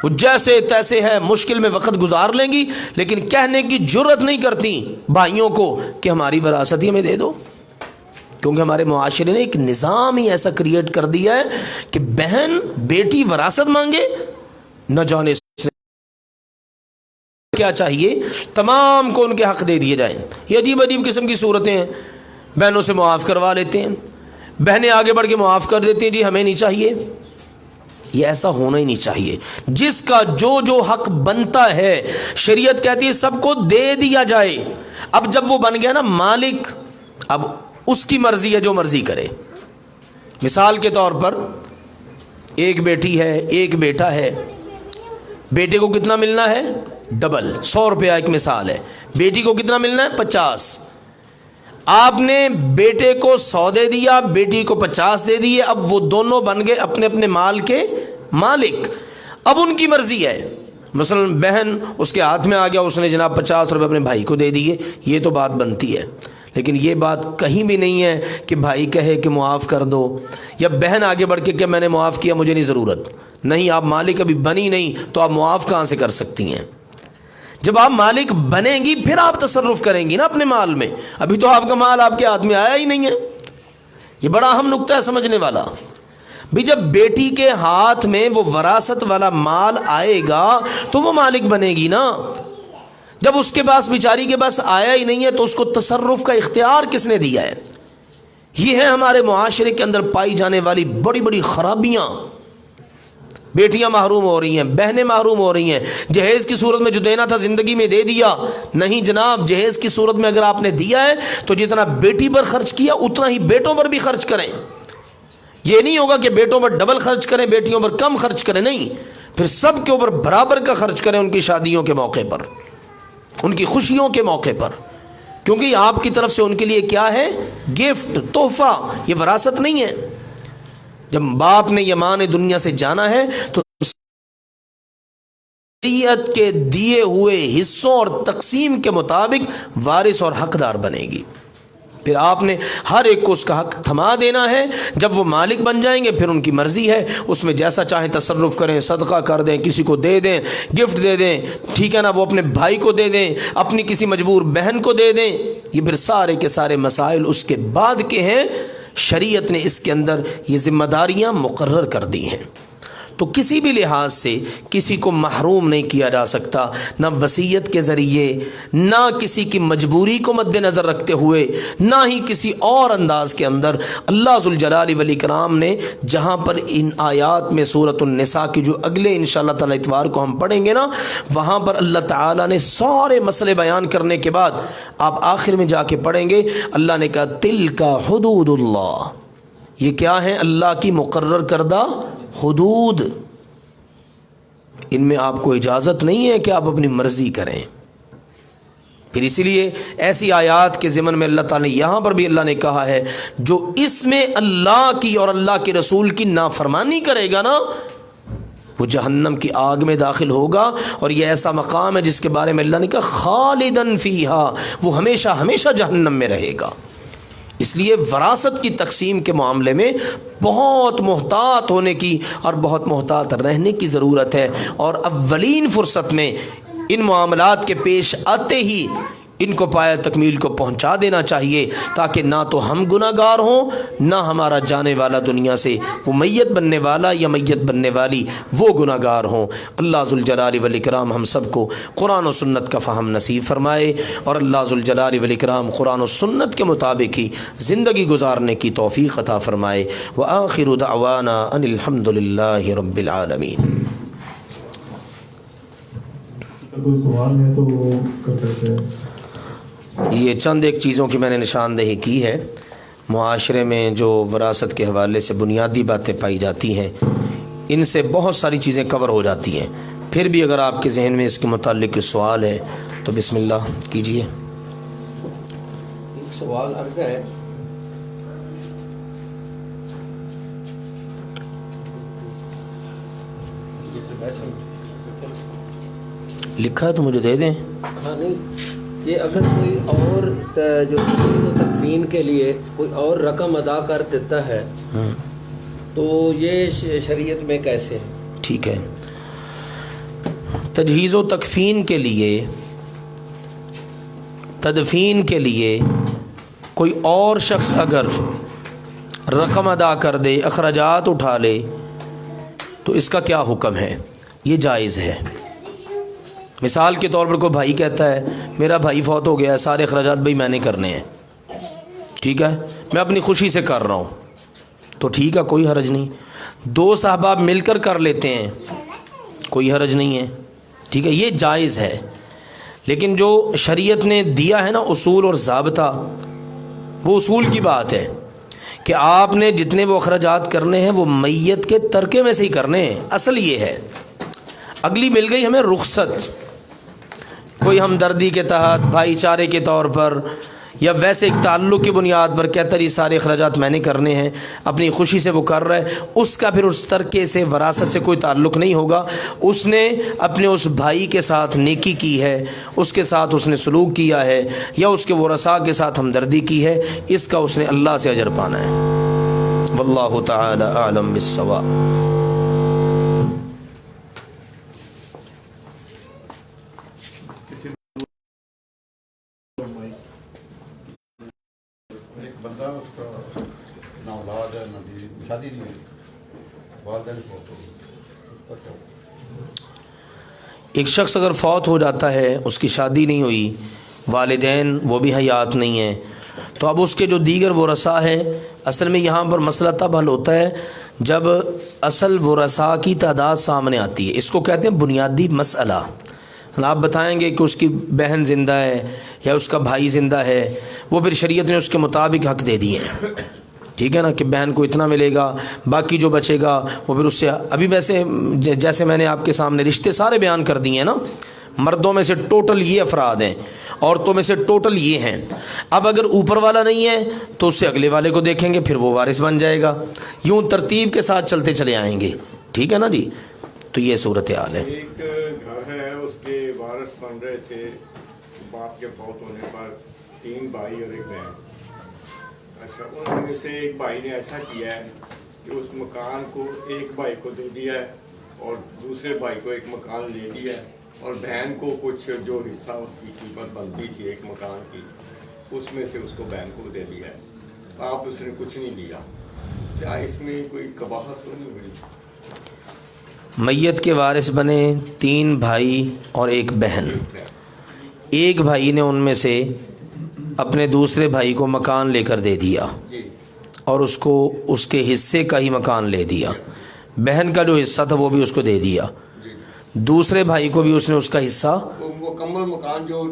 وہ جیسے تیسے ہے, مشکل میں وقت گزار لیں گی, لیکن کہنے کی جرت نہیں کرتی بھائیوں کو کہ ہماری وراثت ہی ہمیں دے دو. کیونکہ ہمارے معاشرے نے ایک نظام ہی ایسا کریٹ کر دیا ہے کہ بہن بیٹی وراثت مانگے, نہ جانے کیا چاہیے, تمام کو ان کے حق دے دیے جائیں. یہ عجیب عجیب قسم کی صورتیں ہیں. بہنوں سے معاف کروا لیتے ہیں, بہنیں آگے بڑھ کے معاف کر دیتی ہیں, جی ہمیں نہیں چاہیے. یہ ایسا ہونا ہی نہیں چاہیے. جس کا جو حق بنتا ہے شریعت کہتی ہے سب کو دے دیا جائے. اب جب وہ بن گیا نا مالک, اب اس کی مرضی ہے, جو مرضی کرے. مثال کے طور پر ایک بیٹی ہے, ایک بیٹا ہے. بیٹے کو کتنا ملنا ہے؟ ڈبل, 100 روپیہ ایک مثال ہے. بیٹی کو کتنا ملنا ہے؟ 50. آپ نے بیٹے کو 100 دے دیا, بیٹی کو 50 دے دیے. اب وہ دونوں بن گئے اپنے اپنے مال کے مالک. اب ان کی مرضی ہے. مثلا بہن, اس کے ہاتھ میں آ گیا, اس نے جناب 50 روپے اپنے بھائی کو دے دیے, یہ تو بات بنتی ہے. لیکن یہ بات کہیں بھی نہیں ہے کہ بھائی کہے کہ معاف کر دو, یا بہن آگے بڑھ کے کہ میں نے معاف کیا, مجھے نہیں ضرورت. نہیں, آپ مالک ابھی بنی نہیں تو آپ معاف کہاں سے کر سکتی ہیں؟ جب آپ مالک بنیں گی پھر آپ تصرف کریں گی نا اپنے مال میں. ابھی تو آپ کا مال آپ کے ہاتھ میں آیا ہی نہیں ہے. یہ بڑا اہم نقطہ ہے سمجھنے والا. بھی جب بیٹی کے ہاتھ میں وہ وراثت والا مال آئے گا تو وہ مالک بنے گی نا. جب اس کے پاس بیچاری کے پاس آیا ہی نہیں ہے تو اس کو تصرف کا اختیار کس نے دیا ہے؟ یہ ہے ہمارے معاشرے کے اندر پائی جانے والی بڑی بڑی خرابیاں. بیٹیاں محروم ہو رہی ہیں, بہنیں محروم ہو رہی ہیں. جہیز کی صورت میں جو دینا تھا زندگی میں دے دیا. نہیں جناب, جہیز کی صورت میں اگر آپ نے دیا ہے تو جتنا بیٹی پر خرچ کیا اتنا ہی بیٹوں پر بھی خرچ کریں. یہ نہیں ہوگا کہ بیٹوں پر ڈبل خرچ کریں, بیٹیوں پر کم خرچ کریں. نہیں, پھر سب کے اوپر برابر کا خرچ کریں, ان کی شادیوں کے موقع پر, ان کی خوشیوں کے موقع پر. کیونکہ آپ کی طرف سے ان کے لیے کیا ہے؟ گفٹ, تحفہ. یہ وراثت نہیں ہے. جب باپ نے یا ماں نے دنیا سے جانا ہے تو شریعت کے دیے ہوئے حصوں اور تقسیم کے مطابق وارث اور حقدار بنے گی. پھر آپ نے ہر ایک کو اس کا حق تھما دینا ہے. جب وہ مالک بن جائیں گے پھر ان کی مرضی ہے, اس میں جیسا چاہیں تصرف کریں, صدقہ کر دیں, کسی کو دے دیں, گفٹ دے دیں, ٹھیک ہے نا, وہ اپنے بھائی کو دے دیں, اپنی کسی مجبور بہن کو دے دیں. یہ پھر سارے کے سارے مسائل اس کے بعد کے ہیں. شریعت نے اس کے اندر یہ ذمہ داریاں مقرر کر دی ہیں. تو کسی بھی لحاظ سے کسی کو محروم نہیں کیا جا سکتا, نہ وصیت کے ذریعے, نہ کسی کی مجبوری کو مد نظر رکھتے ہوئے, نہ ہی کسی اور انداز کے اندر. اللہ ذوالجلال والاکرام نے جہاں پر ان آیات میں سورۃ النساء کی جو اگلے انشاءاللہ تعالی اتوار کو ہم پڑھیں گے نا, وہاں پر اللہ تعالیٰ نے سارے مسئلے بیان کرنے کے بعد آپ آخر میں جا کے پڑھیں گے, اللہ نے کہا تلک حدود اللہ. یہ کیا ہے؟ اللہ کی مقرر کردہ حدود. ان میں آپ کو اجازت نہیں ہے کہ آپ اپنی مرضی کریں. پھر اسی لیے ایسی آیات کے ضمن میں اللہ تعالیٰ نے یہاں پر بھی اللہ نے کہا ہے جو اس میں اللہ کی اور اللہ کے رسول کی نافرمانی کرے گا نا وہ جہنم کی آگ میں داخل ہوگا. اور یہ ایسا مقام ہے جس کے بارے میں اللہ نے کہا خالدن فیہا, وہ ہمیشہ ہمیشہ جہنم میں رہے گا. اس لیے وراثت کی تقسیم کے معاملے میں بہت محتاط ہونے کی اور بہت محتاط رہنے کی ضرورت ہے، اور اولین فرصت میں ان معاملات کے پیش آتے ہی ان کو پایہ تکمیل کو پہنچا دینا چاہیے، تاکہ نہ تو ہم گناہ گار ہوں، نہ ہمارا جانے والا دنیا سے وہ میت بننے والا یا میت بننے والی وہ گناہ گار ہوں۔ اللہ ذوالجلال والاکرام ہم سب کو قرآن و سنت کا فہم نصیب فرمائے، اور اللہ ذوالجلال والاکرام قرآن و سنت کے مطابق ہی زندگی گزارنے کی توفیق عطا فرمائے۔ وآخر دعوانا ان الحمد للہ رب العالمین۔ کوئی سوال ہے تو وہ کر سکتے ہیں۔ یہ چند ایک چیزوں کی میں نے نشاندہی کی ہے۔ معاشرے میں جو وراثت کے حوالے سے بنیادی باتیں پائی جاتی ہیں، ان سے بہت ساری چیزیں کور ہو جاتی ہیں، پھر بھی اگر آپ کے ذہن میں اس کے متعلق کوئی سوال ہے تو بسم اللہ کیجئے۔ ایک سوال عرض ہے، لکھا ہے تو مجھے دے دیں۔ ہاں نہیں، یہ اگر کوئی اور جو تکفین کے لیے کوئی اور رقم ادا کر دیتا ہے تو یہ شریعت میں کیسے ہے؟ ٹھیک ہے، تجہیز و تکفین کے لیے، تدفین کے لیے کوئی اور شخص اگر رقم ادا کر دے، اخراجات اٹھا لے، تو اس کا کیا حکم ہے؟ یہ جائز ہے۔ مثال کے طور پر کوئی بھائی کہتا ہے میرا بھائی فوت ہو گیا ہے، سارے اخراجات بھائی میں نے کرنے ہیں، ٹھیک ہے، میں اپنی خوشی سے کر رہا ہوں، تو ٹھیک ہے، کوئی حرج نہیں۔ دو احباب مل کر کر لیتے ہیں، کوئی حرج نہیں ہے، ٹھیک ہے، یہ جائز ہے۔ لیکن جو شریعت نے دیا ہے نا اصول اور ضابطہ، وہ اصول کی بات ہے کہ آپ نے جتنے وہ اخراجات کرنے ہیں وہ میت کے ترکے میں سے ہی کرنے ہیں، اصل یہ ہے۔ اگلی مل گئی ہمیں رخصت، کوئی ہمدردی کے تحت، بھائی چارے کے طور پر، یا ویسے ایک تعلق کی بنیاد پر کہتا ہے یہ سارے اخراجات میں نے کرنے ہیں، اپنی خوشی سے وہ کر رہا ہے، اس کا پھر اس ترکے سے وراثت سے کوئی تعلق نہیں ہوگا۔ اس نے اپنے اس بھائی کے ساتھ نیکی کی ہے، اس کے ساتھ اس نے سلوک کیا ہے، یا اس کے ورثاء کے ساتھ ہمدردی کی ہے، اس کا اس نے اللہ سے اجر پانا ہے۔ واللہ تعالی اعلم بالصواب۔ ایک بندہ اس کا نہ اولاد ہے، نہ بیوی، شادی نہیں ہوئی، والدین فوت ہو گئے، ایک شخص اگر فوت ہو جاتا ہے، اس کی شادی نہیں ہوئی، والدین وہ بھی حیات نہیں ہیں، تو اب اس کے جو دیگر ورثاء ہیں، اصل میں یہاں پر مسئلہ تب حل ہوتا ہے جب اصل ورثاء کی تعداد سامنے آتی ہے۔ اس کو کہتے ہیں بنیادی مسئلہ۔ آپ بتائیں گے کہ اس کی بہن زندہ ہے یا اس کا بھائی زندہ ہے، وہ پھر شریعت نے اس کے مطابق حق دے دیے ہیں، ٹھیک ہے نا، کہ بہن کو اتنا ملے گا، باقی جو بچے گا وہ پھر اس سے، ابھی ویسے جیسے میں نے آپ کے سامنے رشتے سارے بیان کر دیے ہیں نا، مردوں میں سے ٹوٹل یہ افراد ہیں، عورتوں میں سے ٹوٹل یہ ہیں۔ اب اگر اوپر والا نہیں ہے تو اس سے اگلے والے کو دیکھیں گے، پھر وہ وارث بن جائے گا، یوں ترتیب کے ساتھ چلتے چلے آئیں گے، ٹھیک ہے نا جی۔ تو یہ صورتحال ہے۔ ایک گھر ہے، اس کے وارث بن رہے تھے، باپ کے فوت ہونے پر 3 بھائی اور 1 بہن۔ اچھا، ان میں سے ایک بھائی نے ایسا کیا ہے کہ اس مکان کو ایک بھائی کو دے دیا ہے اور دوسرے بھائی کو ایک مکان لے دیا ہے، اور بہن کو کچھ جو حصہ اس کی قیمت بنتی تھی ایک مکان کی، اس میں سے اس کو بہن کو دے دیا ہے، آپ اس نے کچھ نہیں دیا۔ کیا اس میں کوئی قباحت تو نہیں ہوئی؟ میت کے وارث بنے 3 بھائی اور 1 بہن، ایک بھائی نے ان میں سے اپنے دوسرے بھائی کو مکان لے کر دے دیا جی، اور اس کو اس کے حصے کا ہی مکان لے دیا، بہن کا جو حصہ تھا وہ بھی اس کو دے دیا، دوسرے بھائی کو بھی اس نے اس کا حصہ، وہ مکمل مکان جو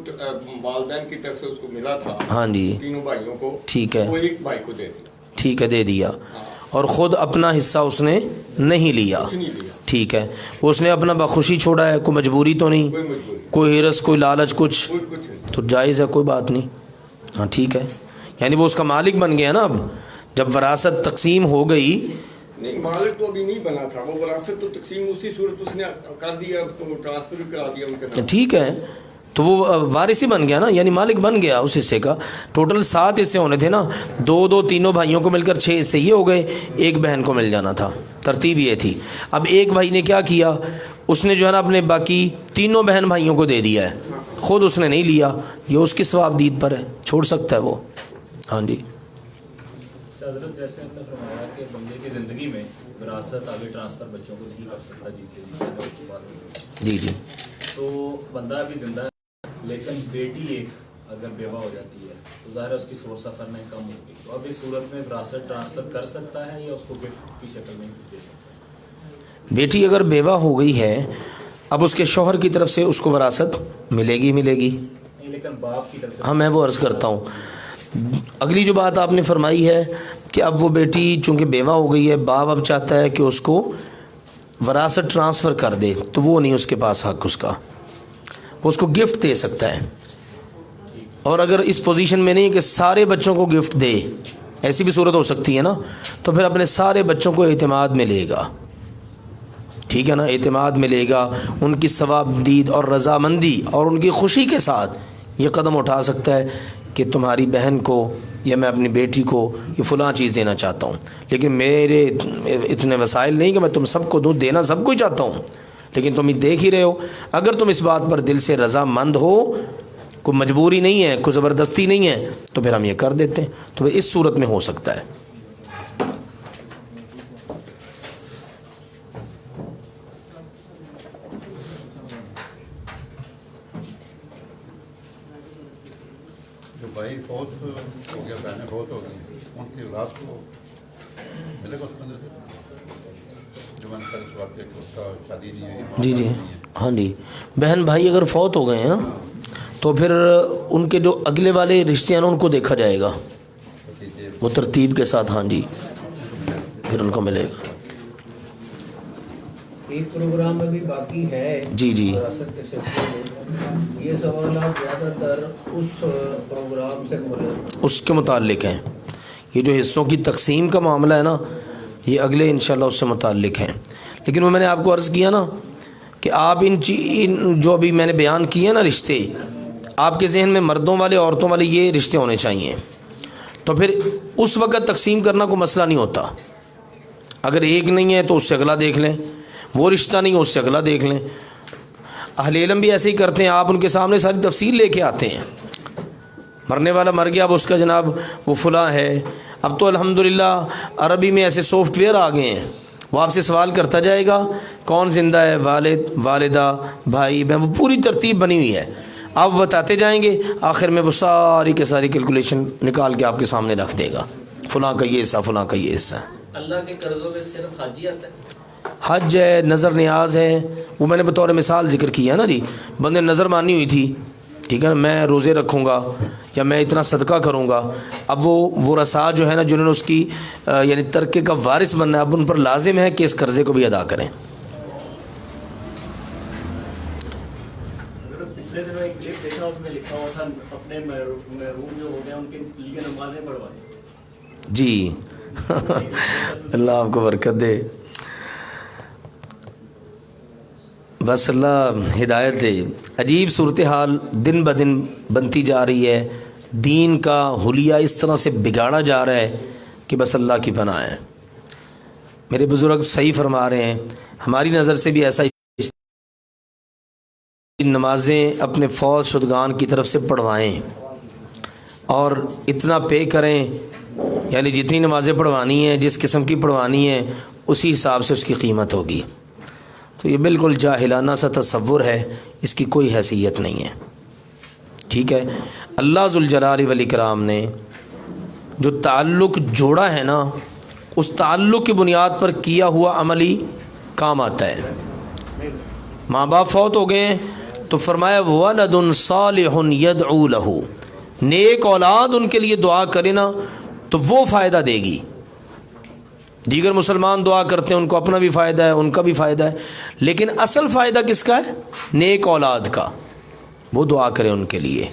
والدین کی طرف سے اس کو ملا تھا، ہاں جی، تینوں بھائیوں کو، ٹھیک ہے، وہ ایک بھائی کو دے دیا، ٹھیک ہے، دے دیا، اور خود اپنا حصہ اس نے نہیں لیا، کچھ نہیں لیا، ٹھیک ہے، اس نے اپنا بخوشی چھوڑا ہے، کوئی مجبوری تو نہیں، کوئی مجبوری، کوئی ہرس، کوئی لالچ، کچھ کچھ نہیں۔ تو جائز ہے، کوئی بات نہیں، ہاں ٹھیک ہے، یعنی وہ اس کا مالک بن گیا نا۔ اب جب وراثت تقسیم ہو گئی، نہیں، مالک تو ابھی نہیں بنا تھا، وہ وراثت تو تقسیم اسی صورت اس نے کر دیا، تو ٹرانسفر بھی کرا دیا ان کے نام۔ ٹھیک ہے، تو وہ وارث ہی بن گیا نا، یعنی مالک بن گیا اس حصے کا. ٹوٹل 7 حصے ہونے تھے نا، 2 تینوں بھائیوں کو مل کر 6 حصے یہ ہو گئے، ایک بہن کو مل جانا تھا. ترتیب یہ تھی. اب ایک بھائی نے کیا کیا، اس نے جو ہے نا اپنے باقی تینوں بہن بھائیوں کو دے دیا ہے، خود اس نے نہیں لیا. یہ اس کی ثواب دید پر ہے، چھوڑ سکتا ہے وہ. ہاں جی. حضرت جیسے ہم نے فرمایا کہ بندے کی زندگی میں وراثت آگے ٹرانسفر بچوں کو نہیں کر سکتا جی جی. تو بندہ ابھی زندہ ہے لیکن بیٹی ایک اگر بیوہ ہو جاتی ہے تو ظاہر ہے اس کی سورس آف ارننگ کم ہوگی، تو اب اس صورت میں وراثت ٹرانسفر کر سکتا ہے یا اس کو گفٹ کی شکل میں دے سکتا ہے؟ بیٹی اگر بیوہ ہو گئی ہے اب اس کے شوہر کی طرف سے اس کو وراثت ملے گی نہیں، لیکن باپ کی طرف سے. ہاں میں وہ عرض کرتا ہوں. اگلی جو بات آپ نے فرمائی ہے کہ اب وہ بیٹی چونکہ بیوہ ہو گئی ہے، باپ اب چاہتا ہے کہ اس کو وراثت ٹرانسفر کر دے، تو وہ نہیں اس کے پاس حق اس کا، وہ اس کو گفٹ دے سکتا ہے. اور اگر اس پوزیشن میں نہیں کہ سارے بچوں کو گفٹ دے، ایسی بھی صورت ہو سکتی ہے نا، تو پھر اپنے سارے بچوں کو اعتماد ملے گا. ٹھیک ہے نا، اعتماد ملے گا، ان کی ثواب دید اور رضامندی اور ان کی خوشی کے ساتھ یہ قدم اٹھا سکتا ہے کہ تمہاری بہن کو یا میں اپنی بیٹی کو یہ فلاں چیز دینا چاہتا ہوں، لیکن میرے اتنے وسائل نہیں کہ میں تم سب کو دوں، دینا سب کو ہی چاہتا ہوں، لیکن تم یہ دیکھ ہی رہے ہو. اگر تم اس بات پر دل سے رضامند ہو، کوئی مجبوری نہیں ہے، کوئی زبردستی نہیں ہے، تو پھر ہم یہ کر دیتے ہیں. تو پھر اس صورت میں ہو سکتا ہے. جو بھائی فوت ہو گیا، بہنیں فوت ہو گئی، ان کی اولاد کو ملے گا اس کے اندر جو میں نے پہلے سوال کیا کہ اس کا شادی نہیں ہوئی. جی جی. ہاں جی. بہن بھائی اگر فوت ہو گئے ہیں نا تو پھر ان کے جو اگلے والے رشتے ہیں نا ان کو دیکھا جائے گا وہ ترتیب کے ساتھ. ہاں جی، پھر ان کو ملے گا. ایک پروگرام ابھی باقی ہے جی جی. وراثت کے سلسلے میں. یہ سوالات زیادہ تر اس پروگرام سے اس کے متعلق ہیں. یہ جو حصوں کی تقسیم کا معاملہ ہے نا، یہ اگلے انشاءاللہ اس سے متعلق ہیں. لیکن وہ میں نے آپ کو عرض کیا نا کہ آپ ان جو ابھی میں نے بیان کیے نا رشتے، آپ کے ذہن میں مردوں والے عورتوں والے یہ رشتے ہونے چاہیے. تو پھر اس وقت تقسیم کرنا کوئی مسئلہ نہیں ہوتا. اگر ایک نہیں ہے تو اس سے اگلا دیکھ لیں، وہ رشتہ نہیں ہے اس سے اگلا دیکھ لیں. اہل علم بھی ایسے ہی کرتے ہیں، آپ ان کے سامنے ساری تفصیل لے کے آتے ہیں. مرنے والا مر گیا، اب اس کا جناب وہ فلاں ہے. اب تو الحمدللہ عربی میں ایسے سافٹ ویئر آ گئے ہیں، وہ آپ سے سوال کرتا جائے گا کون زندہ ہے، والد، والدہ، بھائی بہن، وہ پوری ترتیب بنی ہوئی ہے. آپ بتاتے جائیں گے، آخر میں وہ ساری کے ساری کیلکولیشن نکال کے آپ کے سامنے رکھ دے گا، فلاں کا یہ حصہ، فلاں کا یہ حصہ. اللہ کے قرضوں میں صرف حج ہی آتا ہے. حج ہے، نظر نیاز ہے. وہ میں نے بطور مثال ذکر کیا نا جی، بندے نظر مانی ہوئی تھی، ٹھیک ہے نا، میں روزے رکھوں گا یا میں اتنا صدقہ کروں گا. اب وہ رسا جو ہے نا جنہوں نے اس کی یعنی ترکے کا وارث بننا ہے، اب ان پر لازم ہے کہ اس قرضے کو بھی ادا کریں. پچھلے دنوں ایک کلپ دیکھا، اس میں لکھا ہوا تھا اپنے محروم جو ہو گئے ان کے لیے نمازیں پڑھوائیں. جی اللہ آپ کو برکت دے، بس اللہ ہدایت دے. عجیب صورتحال دن بدن بنتی جا رہی ہے، دین کا حلیہ اس طرح سے بگاڑا جا رہا ہے کہ بس اللہ کی پناہ ہے. میرے بزرگ صحیح فرما رہے ہیں، ہماری نظر سے بھی ایسا نمازیں اپنے فوت شدگان کی طرف سے پڑھوائیں اور اتنا پے کریں، یعنی جتنی نمازیں پڑھوانی ہیں، جس قسم کی پڑھوانی ہیں، اسی حساب سے اس کی قیمت ہوگی. تو یہ بالکل جاہلانہ سا تصور ہے، اس کی کوئی حیثیت نہیں ہے. ٹھیک ہے. اللہ ذوالجلال والاکرام نے جو تعلق جوڑا ہے نا، اس تعلق کی بنیاد پر کیا ہوا عملی کام آتا ہے. ماں باپ فوت ہو گئے ہیں تو فرمایا ولد صالح یدعو لہ، نیک اولاد ان کے لیے دعا کرے نا تو وہ فائدہ دے گی. دیگر مسلمان دعا کرتے ہیں، ان کو اپنا بھی فائدہ ہے، ان کا بھی فائدہ ہے، لیکن اصل فائدہ کس کا ہے؟ نیک اولاد کا. وہ دعا کرے ان کے لیے.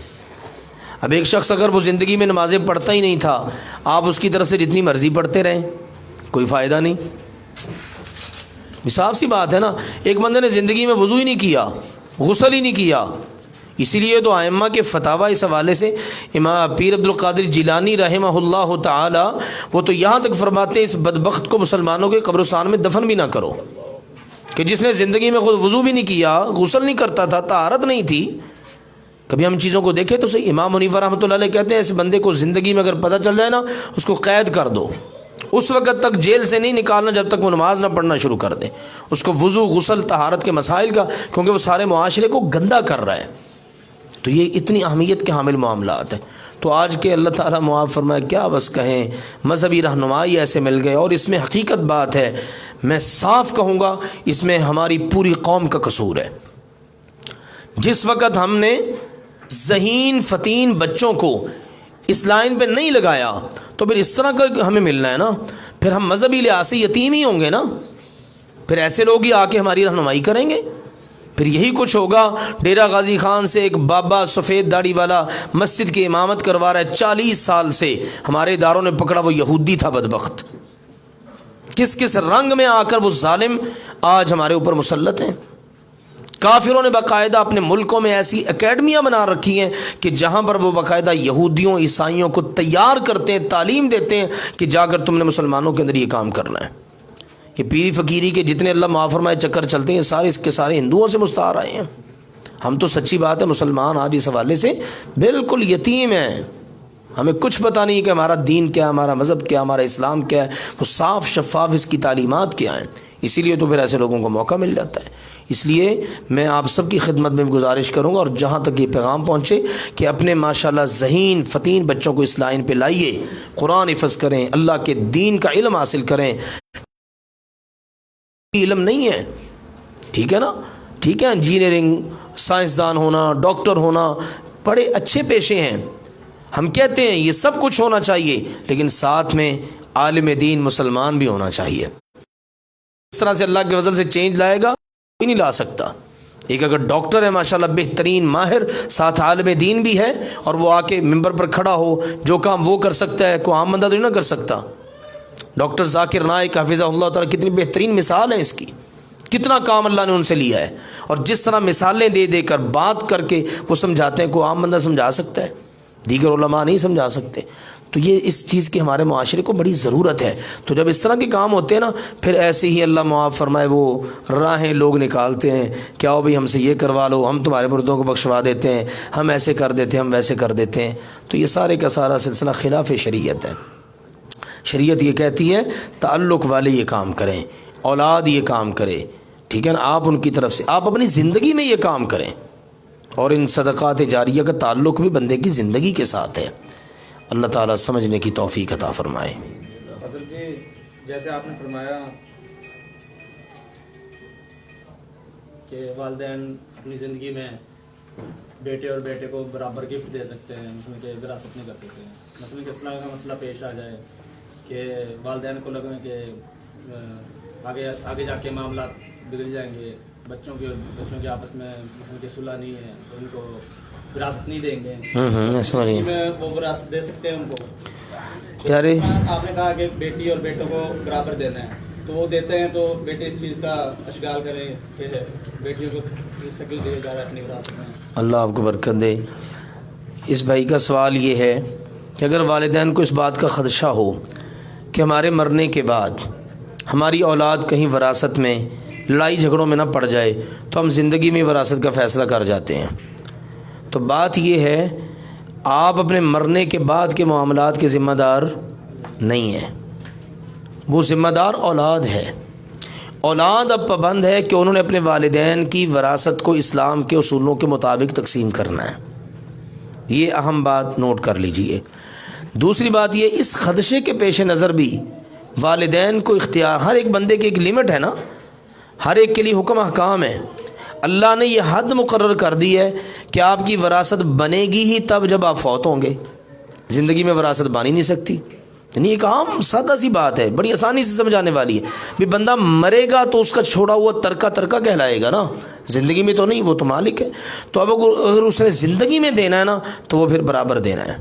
اب ایک شخص اگر وہ زندگی میں نمازیں پڑھتا ہی نہیں تھا، آپ اس کی طرف سے جتنی مرضی پڑھتے رہیں، کوئی فائدہ نہیں. صاف سی بات ہے نا. ایک بندے نے زندگی میں وضو ہی نہیں کیا، غسل ہی نہیں کیا، اسی لیے تو ائمہ کے فتاوی اس حوالے سے امام پیر عبد القادر جیلانی رحمہ اللہ تعالی وہ تو یہاں تک فرماتے ہیں اس بدبخت کو مسلمانوں کے قبرستان میں دفن بھی نہ کرو، کہ جس نے زندگی میں خود وضو بھی نہیں کیا، غسل نہیں کرتا تھا، طہارت نہیں تھی. کبھی ہم چیزوں کو دیکھیں تو صحیح. امام حنیفہ رحمۃ اللہ علیہ کہتے ہیں ایسے بندے کو زندگی میں اگر پتہ چل جائے نا اس کو قید کر دو، اس وقت تک جیل سے نہیں نکالنا جب تک وہ نماز نہ پڑھنا شروع کر دے. اس کو وضو غسل طہارت کے مسائل کا، کیونکہ وہ سارے معاشرے کو گندا کر رہا ہے. تو یہ اتنی اہمیت کے حامل معاملات ہیں. تو آج کے اللہ تعالیٰ معاف فرمائے کیا بس کہیں، مذہبی رہنمائی ایسے مل گئے. اور اس میں حقیقت بات ہے، میں صاف کہوں گا اس میں ہماری پوری قوم کا قصور ہے. جس وقت ہم نے ذہین فتین بچوں کو اس لائن پہ نہیں لگایا تو پھر اس طرح کا ہمیں ملنا ہے نا، پھر ہم مذہبی لحاظ سے یتیم ہی ہوں گے نا. پھر ایسے لوگ ہی آ کے ہماری رہنمائی کریں گے. پھر یہی کچھ ہوگا. ڈیرہ غازی خان سے ایک بابا سفید داڑھی والا مسجد کی امامت کروا رہا ہے 40 سال سے، ہمارے اداروں نے پکڑا، وہ یہودی تھا بدبخت. کس کس رنگ میں آ کر وہ ظالم آج ہمارے اوپر مسلط ہیں. کافروں نے باقاعدہ اپنے ملکوں میں ایسی اکیڈمیاں بنا رکھی ہیں کہ جہاں پر وہ باقاعدہ یہودیوں عیسائیوں کو تیار کرتے ہیں، تعلیم دیتے ہیں کہ جا کر تم نے مسلمانوں کے اندر یہ کام کرنا ہے. یہ پیری فقیری کے جتنے اللہ معاف فرمائے چکر چلتے ہیں سارے اس کے سارے ہندوؤں سے مستعار آئے ہیں. ہم تو سچی بات ہے مسلمان آج اس حوالے سے بالکل یتیم ہیں. ہمیں کچھ پتہ نہیں کہ ہمارا دین کیا، ہمارا مذہب کیا، ہمارا اسلام کیا ہے، وہ صاف شفاف اس کی تعلیمات کیا ہیں. اسی لیے تو پھر ایسے لوگوں کو موقع مل جاتا ہے. اس لیے میں آپ سب کی خدمت میں گزارش کروں گا اور جہاں تک یہ پیغام پہنچے کہ اپنے ماشاءاللہ ذہین فتین بچوں کو اس لائن پہ لائیے، قرآن حفظ کریں، اللہ کے دین کا علم حاصل کریں. علم نہیں ہے، ٹھیک ہے نا، ٹھیک ہے، انجینئرنگ، سائنسدان ہونا، ڈاکٹر ہونا بڑے اچھے پیشے ہیں. ہم کہتے ہیں یہ سب کچھ ہونا چاہیے، لیکن ساتھ میں عالم دین مسلمان بھی ہونا چاہیے. اس طرح سے اللہ کے فضل سے چینج لائے گا کوئی نہیں لا سکتا. ایک اگر ڈاکٹر ہے ماشاءاللہ بہترین ماہر، ساتھ عالم دین بھی ہے، اور وہ آ کے ممبر پر کھڑا ہو جو کام وہ کر سکتا ہے کوئی عام بندہ تو نہیں نہ کر سکتا. ڈاکٹر ذاکر نائک حفظہ اللہ تعالیٰ کتنی بہترین مثال ہے اس کی، کتنا کام اللہ نے ان سے لیا ہے. اور جس طرح مثالیں دے دے کر بات کر کے وہ سمجھاتے ہیں، کوئی عام بندہ سمجھا سکتا ہے، دیگر علماء نہیں سمجھا سکتے. تو یہ اس چیز کی ہمارے معاشرے کو بڑی ضرورت ہے. تو جب اس طرح کے کام ہوتے ہیں نا، پھر ایسے ہی اللہ معاف فرمائے وہ راہیں لوگ نکالتے ہیں کہ آؤ بھائی ہم سے یہ کروا لو، ہم تمہارے مردوں کو بخشوا دیتے ہیں، ہم ایسے کر دیتے ہیں، ہم ویسے کر دیتے ہیں. تو یہ سارے کا سارا سلسلہ خلاف شریعت ہے. شریعت یہ کہتی ہے تعلق والے یہ کام کریں، اولاد یہ کام کرے، ٹھیک ہے نا، آپ ان کی طرف سے آپ اپنی زندگی میں یہ کام کریں. اور ان صدقات جاریہ کا تعلق بھی بندے کی زندگی کے ساتھ ہے. اللہ تعالیٰ سمجھنے کی توفیق عطا فرمائے. حضرت جی جیسے آپ نے فرمایا کہ والدین اپنی زندگی میں بیٹے اور بیٹے کو برابر گفٹ دے سکتے ہیں، مثلا کہ وراثت نہیں کر سکتے ہیں. مثلا کہ اصلاح کا مسئلہ پیش آ جائے کہ والدین کو لگے کہ آگے جا کے معاملات بگڑ جائیں گے، بچوں کے آپس میں مثلا کہ صلح نہیں ہے، ان کو وراثت نہیں دیں گے، میں وہ وراثت دے سکتے ہیں ان کو. پیارے آپ نے کہا کہ بیٹی اور بیٹوں کو برابر دینا ہے، تو وہ دیتے ہیں تو بیٹے اس چیز کا اشغال کریں کہ بیٹیوں کو حصہ کیوں دیا جا رہا ہے اپنی وراثت میں. اللہ آپ کو برکت دے. اس بھائی کا سوال یہ ہے کہ اگر والدین کو اس بات کا خدشہ ہو کہ ہمارے مرنے کے بعد ہماری اولاد کہیں وراثت میں لڑائی جھگڑوں میں نہ پڑ جائے تو ہم زندگی میں وراثت کا فیصلہ کر جاتے ہیں. تو بات یہ ہے آپ اپنے مرنے کے بعد کے معاملات کے ذمہ دار نہیں ہیں، وہ ذمہ دار اولاد ہے. اولاد اب پابند ہے کہ انہوں نے اپنے والدین کی وراثت کو اسلام کے اصولوں کے مطابق تقسیم کرنا ہے. یہ اہم بات نوٹ کر لیجئے. دوسری بات یہ، اس خدشے کے پیش نظر بھی والدین کو اختیار، ہر ایک بندے کی ایک لمٹ ہے نا، ہر ایک کے لیے حکم احکام ہے. اللہ نے یہ حد مقرر کر دی ہے کہ آپ کی وراثت بنے گی ہی تب جب آپ فوت ہوں گے. زندگی میں وراثت بن ہی نہیں سکتی. یعنی ایک عام سادہ سی بات ہے، بڑی آسانی سے سمجھانے والی ہے. بھی بندہ مرے گا تو اس کا چھوڑا ہوا ترکہ کہلائے گا نا، زندگی میں تو نہیں، وہ تو مالک ہے. تو اب اگر اس نے زندگی میں دینا ہے نا تو وہ پھر برابر دینا ہے.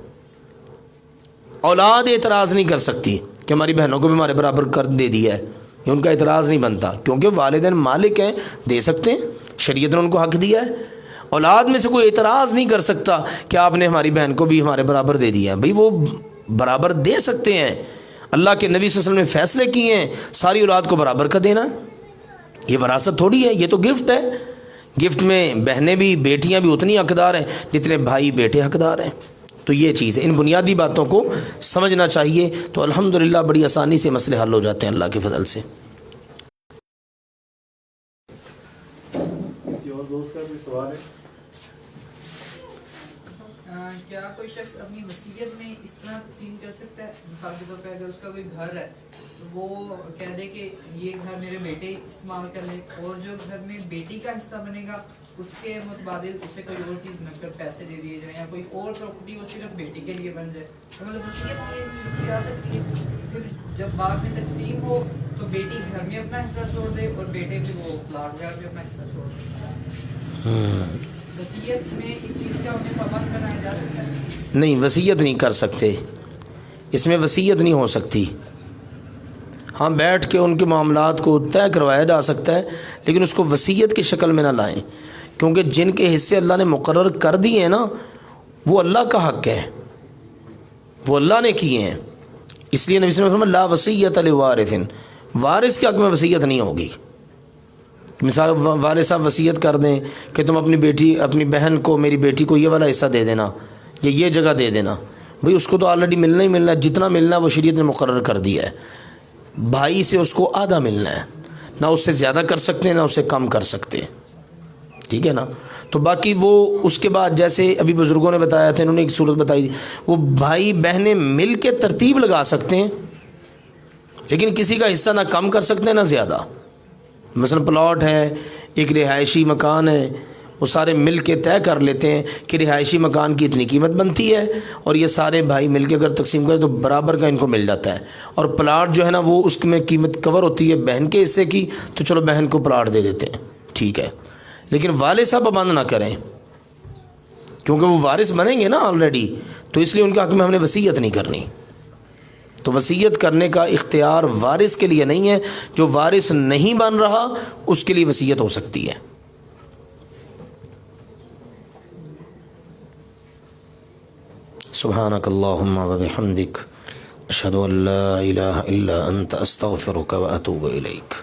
اولاد اعتراض نہیں کر سکتی کہ ہماری بہنوں کو بھی ہمارے برابر کر دے دیا ہے، یہ ان کا اعتراض نہیں بنتا، کیونکہ والدین مالک ہیں، دے سکتے ہیں، شریعت نے ان کو حق دیا ہے. اولاد میں سے کوئی اعتراض نہیں کر سکتا کہ آپ نے ہماری بہن کو بھی ہمارے برابر دے دیا. بھئی وہ برابر دے سکتے ہیں. اللہ کے نبی صلی اللہ علیہ وسلم نے فیصلے کیے ہیں ساری اولاد کو برابر کا دینا. یہ وراثت تھوڑی ہے, یہ تو گفٹ ہے. گفٹ میں بہنیں بھی بیٹیاں بھی اتنی حقدار ہیں جتنے بھائی بیٹے حقدار ہیں. تو یہ چیز ہے, ان بنیادی باتوں کو سمجھنا چاہیے. تو الحمدللہ بڑی آسانی سے مسئلے حل ہو جاتے ہیں اللہ کے فضل سے. کسی اور دوست کا کوئی سوال ہے؟ کیا کوئی شخص اپنی وصیت میں اس طرح تقسیم کر سکتا ہے, مثال کے طور پہ اگر اس کا کوئی گھر ہے تو وہ کہہ دے کہ یہ گھر میرے بیٹے استعمال کر لے, اور جو گھر میں بیٹی کا حصہ بنے گا اس کے متبادل اسے کوئی اور چیز نقد پیسے دے دیے جائیں, یا کوئی اور پراپرٹی وہ صرف بیٹی کے لیے بن جائے. تو مطلب وصیت میں یہ جا سکتی ہے پھر جب بعد میں تقسیم ہو تو بیٹی گھر میں اپنا حصہ چھوڑ دے اور بیٹے پھر وہ پلاٹ وغیرہ میں اپنا حصہ چھوڑ دے. وصیت میں اس چیز کا انہیں پابند بنایا جا سکتا ہے؟ نہیں, وصیت نہیں کر سکتے, اس میں وصیت نہیں ہو سکتی. ہاں بیٹھ کے ان کے معاملات کو طے کروایا جا سکتا ہے, لیکن اس کو وصیت کی شکل میں نہ لائیں, کیونکہ جن کے حصے اللہ نے مقرر کر دیے ہیں نا وہ اللہ کا حق ہے, وہ اللہ نے کیے ہیں. اس لیے نبی صلی اللہ علیہ وسلم لا وصیت لوارث, وارث کے حق میں وصیت نہیں ہوگی. مثال والد صاحب وصیت کر دیں کہ تم اپنی بہن کو, میری بیٹی کو یہ والا حصہ دے دینا یا یہ جگہ دے دینا. بھئی اس کو تو آلریڈی ملنا ہی ملنا ہے, جتنا ملنا ہے وہ شریعت نے مقرر کر دیا ہے. بھائی سے اس کو آدھا ملنا ہے, نہ اس سے زیادہ کر سکتے ہیں نہ اس سے کم کر سکتے ہیں, ٹھیک ہے نا. تو باقی وہ اس کے بعد جیسے ابھی بزرگوں نے بتایا تھا, انہوں نے ایک صورت بتائی تھی, وہ بھائی بہنیں مل کے ترتیب لگا سکتے ہیں لیکن کسی کا حصہ نہ کم کر سکتے ہیں نہ زیادہ. مثلا پلاٹ ہے, ایک رہائشی مکان ہے, وہ سارے مل کے طے کر لیتے ہیں کہ رہائشی مکان کی اتنی قیمت بنتی ہے, اور یہ سارے بھائی مل کے اگر تقسیم کریں تو برابر کا ان کو مل جاتا ہے. اور پلاٹ جو ہے نا وہ اس میں قیمت کور ہوتی ہے بہن کے حصے کی, تو چلو بہن کو پلاٹ دے دیتے ہیں, ٹھیک ہے. لیکن والد صاحب پابند نہ کریں, کیونکہ وہ وارث بنیں گے نا آلریڈی, تو اس لیے ان کے حق میں ہم نے وصیت نہیں کرنی. تو وصیت کرنے کا اختیار وارث کے لیے نہیں ہے, جو وارث نہیں بن رہا اس کے لیے وصیت ہو سکتی ہے. سبحانک اللہم و بحمدک, اشہد ان لا الہ الا انت, استغفرک و اتوب الیک.